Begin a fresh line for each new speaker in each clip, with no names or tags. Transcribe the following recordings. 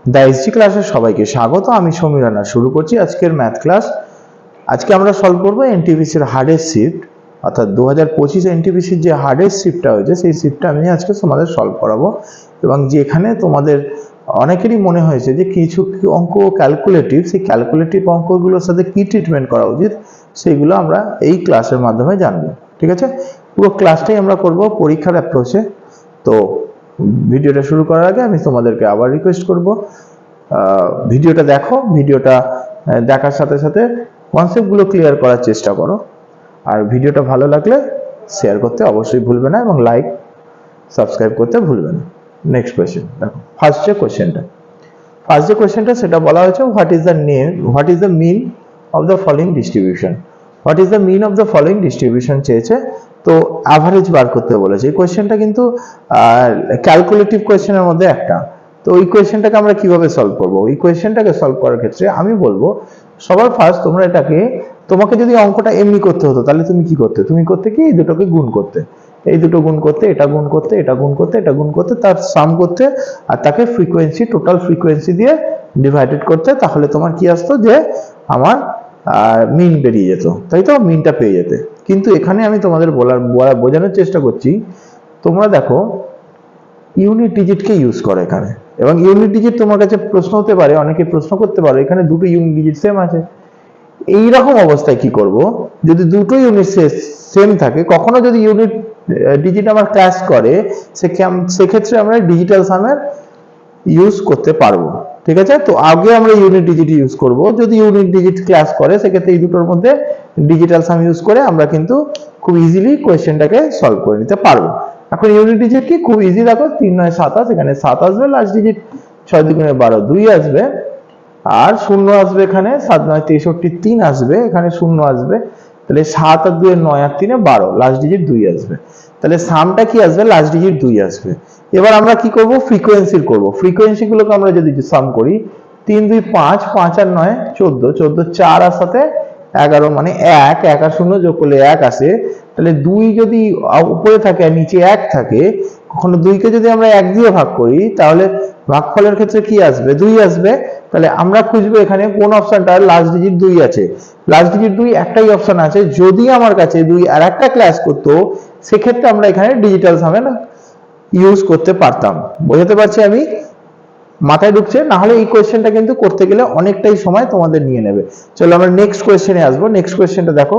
The SG ক্লাসে সবাইকে স্বাগত। আমি সমীর রানা শুরু করছি আজকের ম্যাথ ক্লাস। আজকে আমরা সলভ করবো এনটিপিসির হার্ডেস্ট শিফট, অর্থাৎ 2025 এনটিপিসির যে হার্ডেস্ট শিফটটা হয়েছে সেই শিফটটা আমি আজকে তোমাদের সলভ করাবো। এবং যেখানে তোমাদের অনেকেরই মনে হয়েছে যে কিছু অঙ্ক ক্যালকুলেটিভ, সেই ক্যালকুলেটিভ অঙ্কগুলোর সাথে কি ট্রিটমেন্ট করা উচিত সেগুলো আমরা এই ক্লাসের মাধ্যমে জানবো। ঠিক আছে, পুরো ক্লাসটাই আমরা করব পরীক্ষার অ্যাপ্রোচে। তো ভিডিওটা শুরু করার আগে আমি তোমাদেরকে আবার রিকোয়েস্ট করব, ভিডিওটা দেখো, ভিডিওটা দেখার সাথে সাথে কনসেপ্টগুলো ক্লিয়ার করার চেষ্টা করো। আর ভিডিওটা ভালো লাগলে শেয়ার করতে অবশ্যই ভুলবে না এবং লাইক সাবস্ক্রাইব করতে ভুলবে না। নেক্সট কোয়েশ্চেন দেখো, ফার্স্ট যে কোয়েশ্চেনটা সেটা বলা হয়েছে what is the mean of the following distribution. What is the mean of the following distribution চেয়েছে, তো অ্যাভারেজ বার করতে বলেছে। এই কোয়েশ্চেনটা কিন্তু ক্যালকুলেটিভ কোয়েশ্চেনের মধ্যে একটা। তো এই কোয়েশ্চেনটাকে আমরা কিভাবে সলভ করব? এই কোয়েশ্চেনটাকে সলভ করার ক্ষেত্রে আমি বলবো সবার ফার্স্ট তোমরা তোমাকে যদি অঙ্কটা এমনি করতে হতো তাহলে তুমি কি করতে? তুমি করতে কি এই দুটোকে গুণ করতে, এই দুটো গুণ করতে, এটা গুণ করতে, এটা গুণ করতে, এটা গুণ করতে, তার সাম করতে, আর তাকে ফ্রিকোয়েন্সি, টোটাল ফ্রিকোয়েন্সি দিয়ে ডিভাইডেড করতে। তাহলে তোমার কি আসতো যে আমার মিন বেরিয়ে যেত, তাই তো? মিনটা পেয়ে যেতে। কিন্তু এখানে আমি তোমাদের বোঝানোর চেষ্টা করছি, তোমরা দেখো ইউনিট ডিজিটকে ইউজ করো এখানে। এবং ইউনিট ডিজিট তোমার কাছে প্রশ্ন হতে পারে, অনেকে প্রশ্ন করতে পারে এখানে দুটো ইউনিট ডিজিট সেম আছে। এইরকম অবস্থায় কি করব? যদি দুটো ইউনিট সেম থাকে, কখনো যদি ইউনিট ডিজিট আমার ক্লাস করে, সেক্ষেত্রে আমরা ডিজিটাল সামের ইউজ করতে পারবো। ঠিক আছে, তো আগে আমরা ইউনিট ডিজিট ইউজ করব। যদি ইউনিট ডিজিট ক্লাস করে সেক্ষেত্রে এই দুটোর মধ্যে ডিজিটাল সাম ইউজ করে আমরা কিন্তু খুব ইজিলি কোয়েশ্চেনটাকে সলভ করে নিতে পারবো। এখন ইউনিট ডিজিট কি? খুব ইজি, দেখো 3 9 27, এখানে 7 আসবে, লাস্ট ডিজিট 6 দুগুণে 12 2 আসবে, আর 0 আসবে, এখানে 7 9 63 3 আসবে, এখানে 0 আসবে। তাহলে 7 আর 2 এর 9 আর 3 এ 12, লাস্ট ডিজিট 2 আসবে। তাহলে সামটা কি আসবে? লাস্ট ডিজিট 2 আসবে। এবার আমরা কি করব? ফ্রিকোয়েন্সির করব। ফ্রিকোয়েন্সি গুলোকে আমরা যদি সাম করি, 3 2 5, 5 আর 9 14, 14 4 আর সাথে 11, মানে 1 1 আর 0 যোগ করলে 1 আসে। তাহলে 2 যদি উপরে থাকে আর নিচে 1 থাকে, কখনো 2 কে যদি আমরা 1 দিয়ে ভাগ করি তাহলে ভাগফলের ক্ষেত্রে কি আসবে? 2 আসবে। তাহলে আমরা খুঁজবো এখানে কোন অপশনটা লাস্ট ডিজিট 2 আছে। লাস্ট ডিজিট 2 একটাই অপশন আছে। যদি আমার কাছে 2 আর একটা ক্লাস করতো সেক্ষেত্রে আমরা এখানে ডিজিটাল সামের ইউজ করতে পারতাম। বোঝাতে পারছি আমি? মাথায় ঢুকছে? না হলে এই কোয়েশ্চেনটা কিন্তু করতে গেলে অনেকটাই সময় তোমাদের নিয়ে নেবে। চলো আমরা নেক্সট কোয়েশ্চেনে আসবো। নেক্সট কোয়েশ্চেনটা দেখো,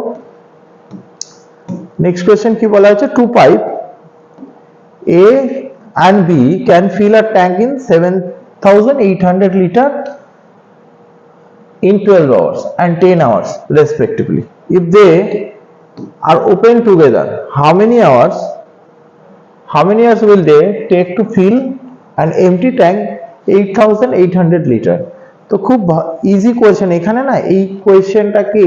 নেক্সট কোয়েশ্চেন কি বলা হয়েছে? Two pipe A and B can fill a tank in 7,800 liter in 12 hours and 10 hours respectively. If they are open together, how many hours will they take to fill an empty tank 8,800 liter? তো খুব easy question. এখানে না এই কোয়েশ্চেনটাকে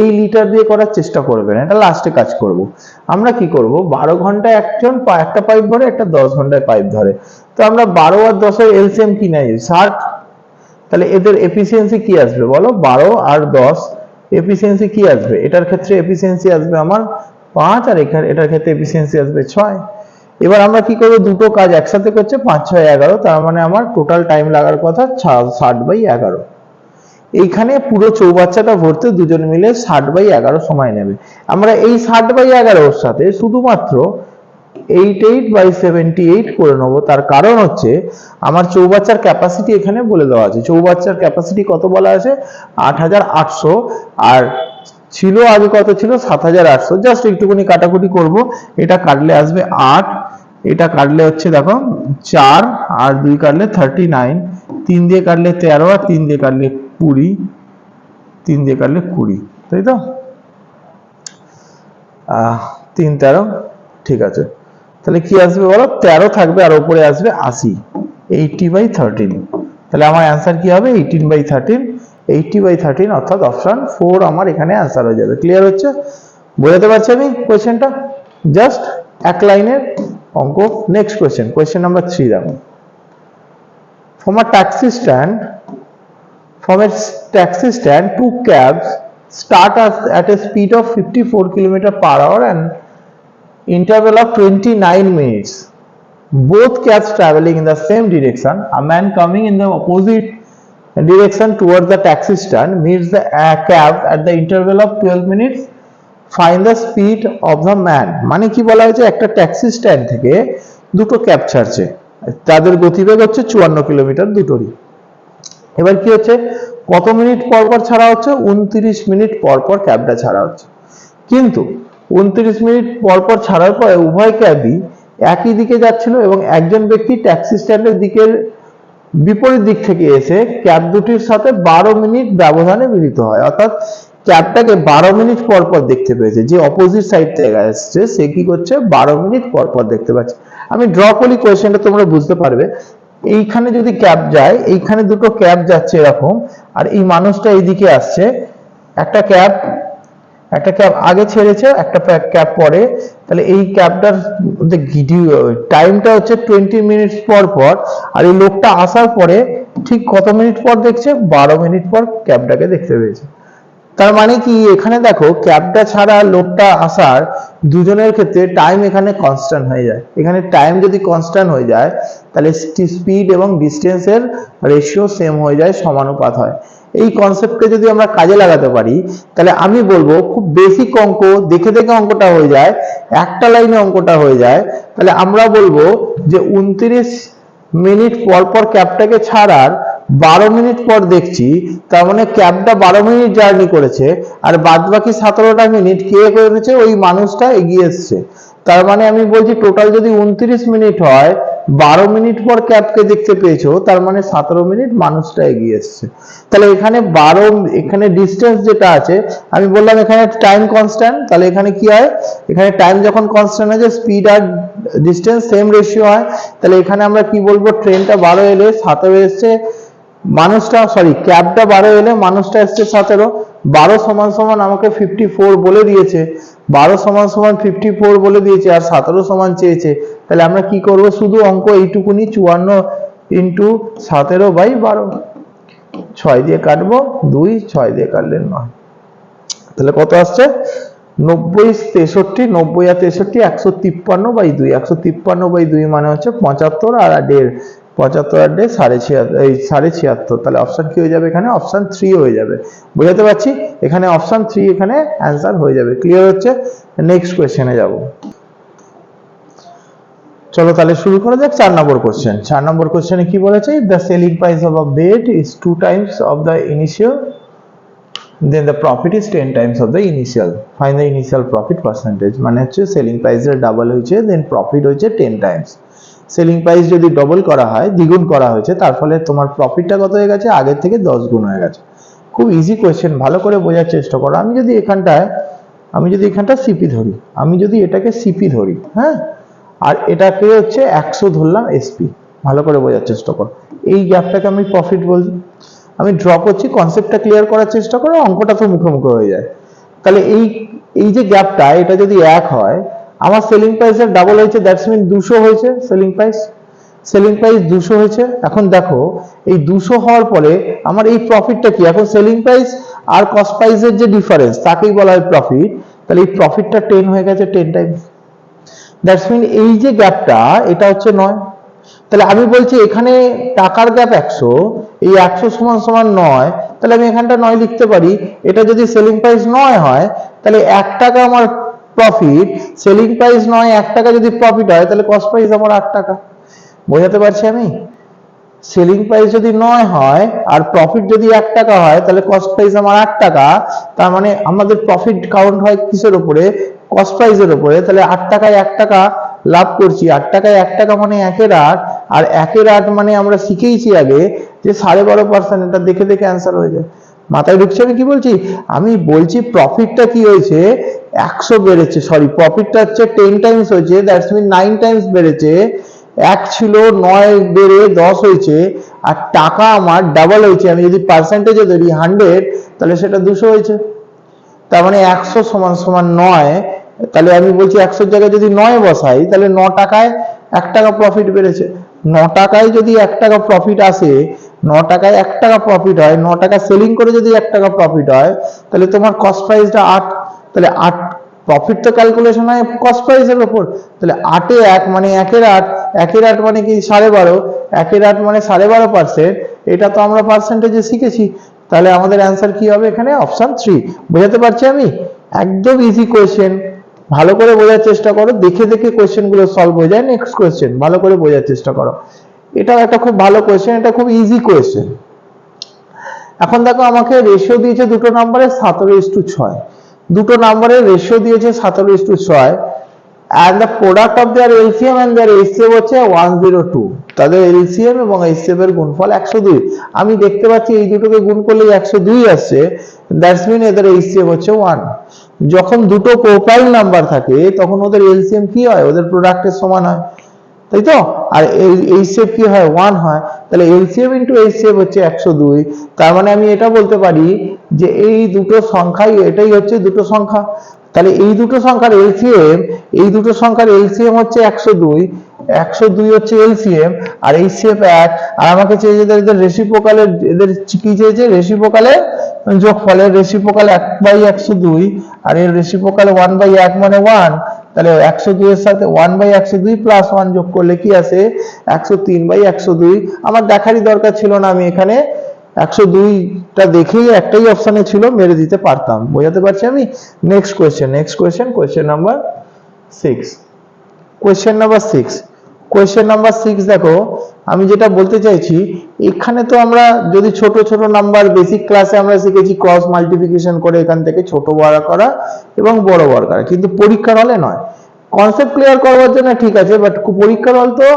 এই litre দিয়ে করার চেষ্টা করবে না, এটা লাস্টে কাজ করব। আমরা কি করব? 12 ঘন্টায় একটা পাইপ ধরে, একটা 10 ঘন্টায় পাইপ ধরে। তো আমরা 12 আর 10 এর এলসিএম কি নাই? 60। তাহলে এদের এফিসিয়েন্সি কি আসবে বলো? 12 আর 10 এফিসিয়েন্সি কি আসবে? এটার ক্ষেত্রে এফিসিয়েন্সি আসবে আমার 5, আর এটার ক্ষেত্রে এফিসিয়েন্সি আসবে 6। এবার আমরা কি করব? দুটো কাজ একসাথে করছে, 5 6 11, তার মানে আমার টোটাল টাইম লাগার কথা 60/11। এইখানে পুরো চৌবাচ্চাটা ভরতে দুজন মিলে 60/11 সময় নেবে। আমরা এই 60/11 এর সাথে শুধুমাত্র 88/78 করে নেব। তার কারণ হচ্ছে আমার চৌবাচ্চার ক্যাপাসিটি এখানে বলে দেওয়া আছে। চৌবাচ্চার ক্যাপাসিটি কত বলা আছে? 8800, আর ছিল আগে কত ছিল? 7800। জাস্ট একটুখানি কাটাকুটি করব। এটা কাটলে আসবে 8, এটা কাটলে হচ্ছে দেখো 4, আর 2 কাটলে 39, 3 দিয়ে কাটলে 13, আর 3 দিয়ে কাটলে 20, 3 দিয়ে কাটলে 20, তাই তো? 3 13, ঠিক আছে। তাহলে কি আসবে বলো? 13 থাকবে আর উপরে আসবে 80, 80/13। তাহলে আমার অ্যান্সার কি হবে? 18/13, 80/13, অর্থাৎ অপশন 4 আমার এখানে অ্যান্সার হয়ে যাবে। ক্লিয়ার হচ্ছে? বোঝাতে পারছি আমি কোয়েশ্চেনটা? জাস্ট এক লাইনের অঙ্ক। নেক্সট কোয়েশ্চেন, কোয়েশ্চেন নাম্বার 3 দেখো। From a taxi stand, two cabs start at a speed of 54 km/h and interval of 29 minutes. both cabs traveling in the same direction, a man coming in the opposite direction towards the taxi stand meets the cab at the interval of 12 minutes. Find the speed of the man. মানে কি বলা হয়েছে, একটা taxi stand থেকে দুটো cab ছাড়ছে, তাদের গতিবেগ হচ্ছে 54 কিলোমিটার দুটোরই। এবার কি হচ্ছে, কত মিনিট পর পর ছাড়া হচ্ছে, 29 মিনিট পর পর ক্যাবটা ছাড়া হচ্ছে। কিন্তু 29 মিনিট পর পর ছাড়ার পরে উভয় ক্যাবই একই দিকে যাচ্ছিল এবং একজন ব্যক্তি ট্যাক্সি স্ট্যান্ডের দিকের বিপরীত দিক থেকে এসে ক্যাব দুটির সাথে 12 মিনিট ব্যবধানে মিলিত হয়। অর্থাৎ ক্যাবটাকে 12 মিনিট পর পর দেখতে পেয়েছে, যে অপোজিট সাইড থেকে আসছে সে কি করছে, 12 মিনিট পর পর দেখতে পাচ্ছে। আমি ড্র করি, কোয়েশ্চেনটা তোমরা বুঝতে পারবে। এইখানে যদি ক্যাব যায়, এইখানে দুটো ক্যাব যাচ্ছে এরকম, আর এই মানুষটা এইদিকে আসছে, একটা ক্যাব আগে ছেড়েছে, একটা ক্যাব পরে, তাহলে এই ক্যাবটার টাইমটা হচ্ছে 20 মিনিট পর পর, আর এই লোকটা আসার পরে ঠিক কত মিনিট পর দেখছে, 12 মিনিট পর ক্যাবটাকে দেখতে পেয়েছে। তার মানে কি, এখানে দেখো ক্যাবটা ছাড়া লোকটা আসার দুজনের ক্ষেত্রে টাইম এখানে কনস্ট্যান্ট হয়ে যায়। এখানে টাইম যদি কনস্ট্যান্ট হয়ে যায় তাহলে স্পিড এবং ডিস্টেন্সের রেশিও সেম হয়ে যায়, সমানুপাত হয়। এই কনসেপ্টকে যদি আমরা কাজে লাগাতে পারি তাহলে আমি বলবো, খুব বেসিক অঙ্ক, দেখে দেখে অঙ্কটা হয়ে যায়, একটা লাইনে অঙ্কটা হয়ে যায়। তাহলে আমরা বলবো যে 29 মিনিট পর পর ক্যাবটাকে ছাড়ার 12 মিনিট পর দেখছি, তার মানে ক্যাবটা 12 মিনিট জার্নি করেছে, আর বাদ বাকি 17টা মিনিট কে করেছে, ওই মানুষটা এগিয়ে এসছে। তার মানে আমি বলছি টোটাল যদি 29 মিনিট হয়, 12 মিনিট পর ক্যাবকে দেখতে পেয়েছো, তার মানে 17 মিনিট মানুষটা এগিয়ে এসছে। তাহলে এখানে 12, এখানে ডিস্টেন্স যেটা আছে, আমি বললাম এখানে টাইম কনস্ট্যান্ট, তাহলে এখানে কি হয়, এখানে টাইম যখন কনস্ট্যান্ট আছে স্পিড আর ডিস্টেন্স সেম রেশিও হয়। তাহলে এখানে আমরা কি বলবো, ট্রেনটা 12 এলে 17 এসছে, মানুষটা ক্যাবটা 12 এলে মানুষটা এসছে 17। 12 সমান সমান আমাকে 54 বলে দিয়েছে, 12 সমান সমান 54 বলে দিয়েছে, আর 17 সমান চেয়েছে। তাহলে আমরা কি করব, শুধু অঙ্ক এইটুকুনি, 54 ইন্টু 17/12, 6 দিয়ে কাটবো 2, 6 দিয়ে কাটলে 9, তাহলে কত আসছে, 90, 63, 90 আর 63, 153/2, 153/2 মানে হচ্ছে 75, আর 1.5, 75 আর 1.5, 76.5। তাহলে অপশন কি হয়ে যাবে, এখানে অপশন 3 হয়ে যাবে। বুঝাতে পারছি, এখানে অপশন 3 এখানে অ্যান্সার হয়ে যাবে। ক্লিয়ার হচ্ছে? নেক্সট কোয়েশ্চেনে যাব। চলো তাহলে শুরু করা যাক 4 নম্বর কোশ্চেন। 4 নম্বর কোশ্চেনে কি বলেছে, the selling price of a bed is 2 Times of the initial, then the profit is 10 times of the initial. Find the initial profit percentage. মানে হচ্ছে সেলিং প্রাইসের ডাবল হয়েছে, দেন প্রফিট হয়েছে 10 টাইমস। সেলিং প্রাইস যদি double করা হয়, দ্বিগুণ করা হয়েছে, তার ফলে তোমার প্রফিটটা কত হয়ে গেছে, আগের থেকে 10 গুণ হয়ে গেছে। খুব ইজি কোয়েশ্চেন, ভালো করে বোঝার চেষ্টা করো। আমি যদি এখানটা সিপি ধরি, আমি যদি এটাকে সিপি ধরি, হ্যাঁ, আর এটাকে হচ্ছে 100 ধরলাম এসপি, ভালো করে বোঝার চেষ্টা করো। এই গ্যাপটাকে আমি প্রফিট বলছি। আমি ড্র করছি, কনসেপ্টটা ক্লিয়ার করার চেষ্টা করো, অঙ্কটা তো মুখে মুখে হয়ে যায়। তাহলে এই যে গ্যাপটা, এটা যদি 1 হয়, আমার সেলিং প্রাইসের ডাবল হয়েছে, দ্যাটস মিন 200 হয়েছে সেলিং প্রাইস 200 হয়েছে। এখন দেখো এই 200 হওয়ার পরে আমার এই প্রফিটটা কি, এখন সেলিং প্রাইস আর কস্ট প্রাইসের যে ডিফারেন্স তাকেই বলা হয় প্রফিট। তাহলে এই প্রফিটটা 10 হয়ে গেছে, 10 টাইমস। দ্যাটস মিন এই যে গ্যাপটা, এটা হচ্ছে 9। তাহলে আমি বলছি এখানে টাকার গ্যাপ 100, এই 100 সমান সমান 9, তাহলে আমি এখানটা 9 লিখতে পারি। এটা যদি সেলিং প্রাইস 9 হয়, তাহলে 1 টাকা আমার প্রফিট, সেলিং প্রাইস 9, 1 টাকা যদি প্রফিট হয়, তাহলে কস্ট প্রাইস আমার 8 টাকা। বোঝাতে পারছি আমি? সেলিং প্রাইস যদি 9 হয় আর প্রফিট যদি 1 টাকা হয়, তাহলে কস্ট প্রাইস আমার 8 টাকা। তার মানে আমাদের প্রফিট কাউন্ট হয় কিসের উপরে, কস্ট প্রাইসের উপরে। তাহলে 8 টাকায় 1 টাকা লাভ করছি, 8 টাকায় 1 টাকা মানে 1/8, আর 1/8 মানে আমরা শিখেইছি আগে যে 12.5%। এটা দেখে দেখে অ্যান্সার হয়ে যায়। মাথায় ঢুকছে আমি কি বলছি? আমি বলছি প্রফিটটা কি হয়েছে, 100 বেড়েছে, প্রফিটটা হচ্ছে 10 টাইমস হয়েছে, দ্যাটস মিন 9 টাইমস বেড়েছে। 1 ছিল, 9 বেড়ে 10 হয়েছে, আর টাকা আমার ডাবল হয়েছে। আমি যদি পার্সেন্টেজে ধরি 100, তাহলে সেটা 200 হয়েছে। তার মানে 100 সমান সমান 9। তাহলে আমি বলছি 100 জায়গায় যদি 9 বসাই, তাহলে 9 টাকায় 1 টাকা প্রফিট বেড়েছে। 9 টাকায় যদি 1 টাকা প্রফিট আসে, 9 টাকায় 1 টাকা প্রফিট হয়, 9 টাকা সেলিং করে যদি 1 টাকা প্রফিট হয়, তাহলে তোমার কস্ট প্রাইসটা 8। তাহলে প্রফিট তো ক্যালকুলেশন হয় কস্ট প্রাইসের উপর। তাহলে 8 এ 1 মানে 1 এর 8, 1 এর 8 মানে কি 12.5, 1 এর 8 মানে 12.5%। এটা তো আমরা পার্সেন্টেজে শিখেছি। তাহলে আমাদের অ্যান্সার কি হবে এখানে? অপশন 3। বোঝাতে পারছি আমি? একদম ইজি কোয়েশ্চেন, ভালো করে বোঝার চেষ্টা করো, দেখে দেখে কোয়েশ্চেন গুলো সলভ হয়ে যায়। নেক্সট কোয়েশ্চেন ভালো করে বোঝার চেষ্টা করো। এটাও একটা খুব ভালো কোয়েশ্চেন, এটা খুব ইজি কোয়েশ্চেন। এখন দেখো আমাকে রেশিও দিয়েছে দুটো নাম্বারে 17:6, দুটো নাম্বারের রেশিও দিয়েছে 17:6, and the product of their LCM and their HCF হচ্ছে 102। তাদের LCM এবং HCF এর গুণফল 102। আমি দেখতে পাচ্ছি এই দুটোকে গুণ করলে 102 আসছে, দ্যাটস মিন এদের HCF হচ্ছে 1। যখন দুটো প্রোপাইল নাম্বার থাকে তখন ওদের LCM কি হয়? ওদের প্রোডাক্টের সমান হয়, তাই তো? আর HCF কি হয়? 1 হয়। তাহলে LCM ইনটু HCF হচ্ছে 102। তার মানে আমি এটা বলতে পারি যে এই দুটো সংখ্যাই, এটাই হচ্ছে দুটো সংখ্যা। তাহলে এই দুটো সংখ্যার LCM, এই দুটো সংখ্যার LCM হচ্ছে 102, 102 হচ্ছে LCM, আর HCF 1। আর আমাকে চেয়েছে এদের রেসিপ্রোকালের, এদের কি চেয়েছে? রেসিপ্রোকালের যোগফলের। রেসিপ্রোকাল 1/102 আর এর রেসিপ্রোকাল 1/1 মানে 1। তাহলে 102 এর সাথে 1/102 প্লাস 1 যোগ করলে কি আসে? 103/102। আমার দেখারই দরকার ছিল না, আমি এখানে 102টা দেখেই একটাই অপশনে ছিল, মেরে দিতে পারতাম। বোঝাতে পারছি আমি? Next question, question number 6। Question number 6 দেখো, আমি যেটা বলতে চাইছি এখানে তো আমরা যদি ছোট ছোট নাম্বার, বেসিক ক্লাসে আমরা শিখেছি ক্রস মাল্টিপ্লিকেশন করে এখান থেকে ছোট বড় করা এবং বড় বড় করা, কিন্তু পরীক্ষার হলে নয়। কনসেপ্ট ক্লিয়ার করবার জন্য ঠিক আছে, বাট পরীক্ষার হল তো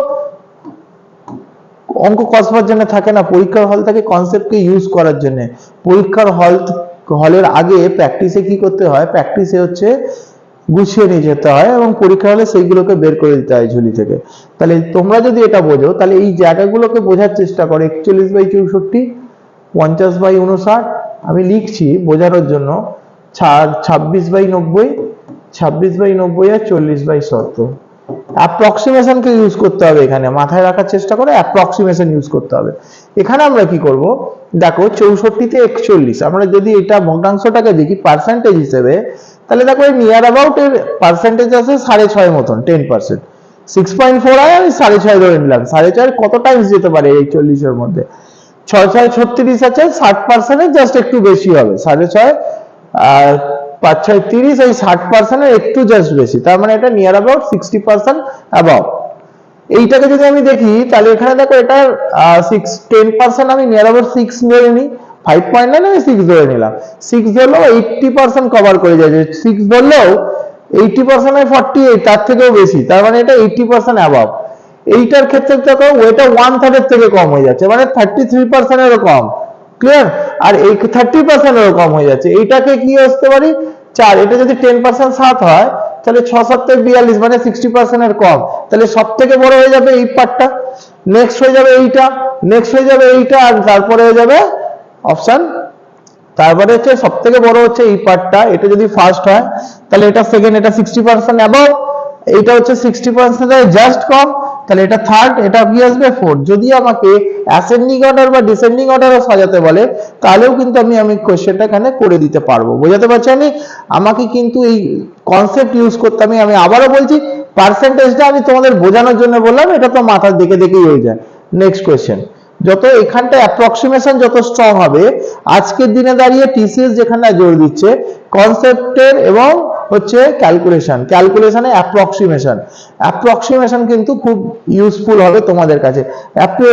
অঙ্ক কষবার জন্য থাকে না, পরীক্ষার হল থাকে কনসেপ্টকে ইউজ করার জন্য। পরীক্ষার হলের আগে প্র্যাকটিসে কি করতে হয়? প্র্যাকটিসে হচ্ছে গুছিয়ে নিয়ে যেতে হয় এবং পরীক্ষা হলে সেইগুলোকে বের করে দিতে হয় ঝুলি থেকে। তাহলে তোমরা যদি এটা বোঝো তাহলে এই জায়গাগুলোকে বোঝার চেষ্টা করো। 41/64, 50/59, আমি লিখছি বোঝানোর জন্য। 26/90, 26/90 আর 40/70। অ্যাপ্রক্সিমেশনকে ইউজ করতে হবে এখানে, মাথায় রাখার চেষ্টা করো, অ্যাপ্রক্সিমেশন ইউজ করতে হবে। এখানে আমরা কি করব? দেখো 64 তে 41, আমরা যদি এটা ভগ্নাংশটাকে দেখি পার্সেন্টেজ হিসেবে, তাহলে দেখো নিয়ার অ্যাবাউট এর পার্সেন্টেজ আছে 6.5 মতন, 10%। 6.4 হয়, আমি 6.5 ধরে নিলাম। 6.5 কত টাইমস যেতে পারে এই 40 এর মধ্যে? 6 36 আছে, 60% জাস্ট একটু বেশি হবে। 6.5 আর 5 30, এই 60% একটু জাস্ট বেশি। তার মানে এটা নিয়ার অ্যাবাউট 60% অ্যাবাউট। এইটাকে যদি আমি দেখি তাহলে এখানে দেখো এটা 10% আমি নিয়ার অ্যাবাউট 6 ধরে নিই, 5.9 আমি 6 ধরে নিলাম। 6 ধরলেও 80% কভার করে যায়। 6 ধরলেও 80% 48, তার থেকেও বেশি। তার মানে এটা 80% অ্যাবাভ। এইটার ক্ষেত্রে দেখো ওইটা 1/3 এর থেকে কম হয়ে যাচ্ছে, মানে 33% এরও কম। ক্লিয়ার? আর এই 30% এরও কম হয়ে যাচ্ছে। এইটাকে কি আসতে পারি? 4। এটা যদি 10% 7 হয় তাহলে 6 7 42, মানে 60% এর কম। তাহলে সব থেকে বড় হয়ে যাবে এই পার্টটা, নেক্সট হয়ে যাবে এইটা, নেক্সট হয়ে যাবে এইটা, আর তারপরে হয়ে যাবে অপশন। তারপরে হচ্ছে সব থেকে বড় হচ্ছে এই পার্টটা। এটা যদি ফার্স্ট হয় তাহলে এটা সেকেন্ড, এটা 60% অ্যাবাভ, এইটা হচ্ছে 60% এর জাস্ট কম, তাহলে এটা থার্ড, এটা কি আসবে? ফোর্থ। যদি আমাকে অ্যাসেন্ডিং অর্ডার বা ডিসেন্ডিং অর্ডারও সাজাতে বলে তাহলেও কিন্তু আমি কোশ্চেনটা এখানে করে দিতে পারবো। বোঝাতে পারছি আমি? আমাকে কিন্তু এই কনসেপ্ট ইউজ করতে আমি আবারও বলছি, পার্সেন্টেজটা আমি তোমাদের বোঝানোর জন্য বললাম, এটা তো মাথার দেখে দেখেই হয়ে যায়। Next question. যত এখানটা অ্যাপ্রক্সিমেশন যত স্ট্রং হবে, আজকের দিনে দাঁড়িয়ে টিসিএস যেখানে জোর দিচ্ছে কনসেপ্টের এবং হচ্ছে ক্যালকুলেশনে অ্যাপ্রক্সিমেশন কিন্তু খুব ইউজফুল হবে তোমাদের কাছে।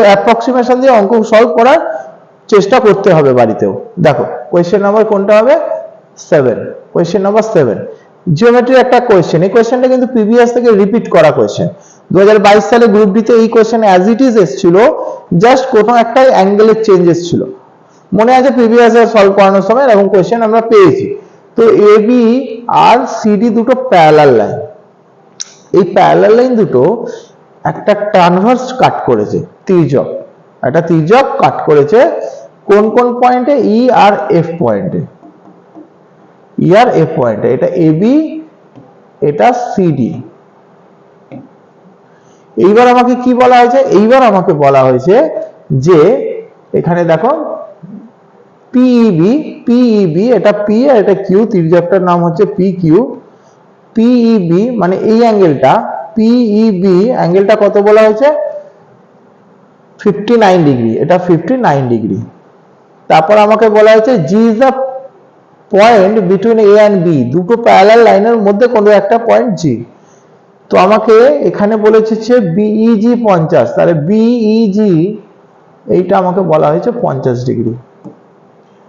অ্যাপ্রক্সিমেশন দিয়ে অঙ্ক সলভ করার চেষ্টা করতে হবে বাড়িতেও। দেখো কোয়েশ্চেন নাম্বার কোনটা হবে? 7। কোয়েশ্চেন নাম্বার 7 জিওমেট্রির একটা কোয়েশ্চেন। এই কোয়েশ্চেনটা কিন্তু প্রিভিয়াস থেকে রিপিট করা কোয়েশ্চেন। 2022 সালে গ্রুপ ডি তে এই কোয়েশ্চেন অ্যাজ ইট ইজ এসেছিল, জাস্ট কোনো একটা অ্যাঙ্গেলের চেঞ্জেস ছিল। মনে আছে প্রিভিয়াসে সলভ করানোর সময় এরকম কোয়েশ্চেন আমরা পেয়েছি। তো এবি আর সিডি দুটো প্যারালাল লাইন, এই প্যারালাল লাইন দুটো একটা ট্রানভার্স কাট করেছে, তির্যক, একটা তির্যক কাট করেছে কোন কোন পয়েন্টে? ই আর এফ পয়েন্টে, এটা এবি, এটা সিডি। এইবার আমাকে কি বলা হয়েছে? এইবার আমাকে বলা হয়েছে যে এখানে দেখো পিইবি, এটা পি আর এটা কিউ, তির্যকটার নাম হচ্ছে পি কিউ। পিইবি মানে এই অ্যাঙ্গেলটা, পিইবি অ্যাঙ্গেলটা কত বলা হয়েছে? 59 ডিগ্রি, এটা 59 ডিগ্রি। তারপর আমাকে বলা হয়েছে G is the point between A and B, দুটো প্যারালাল লাইনের মধ্যে কোনো একটা পয়েন্ট জি। তো আমাকে এখানে বলেছে বিইজি 50, তাহলে বিইজি এইটা আমাকে বলা হয়েছে 50 ডিগ্রি।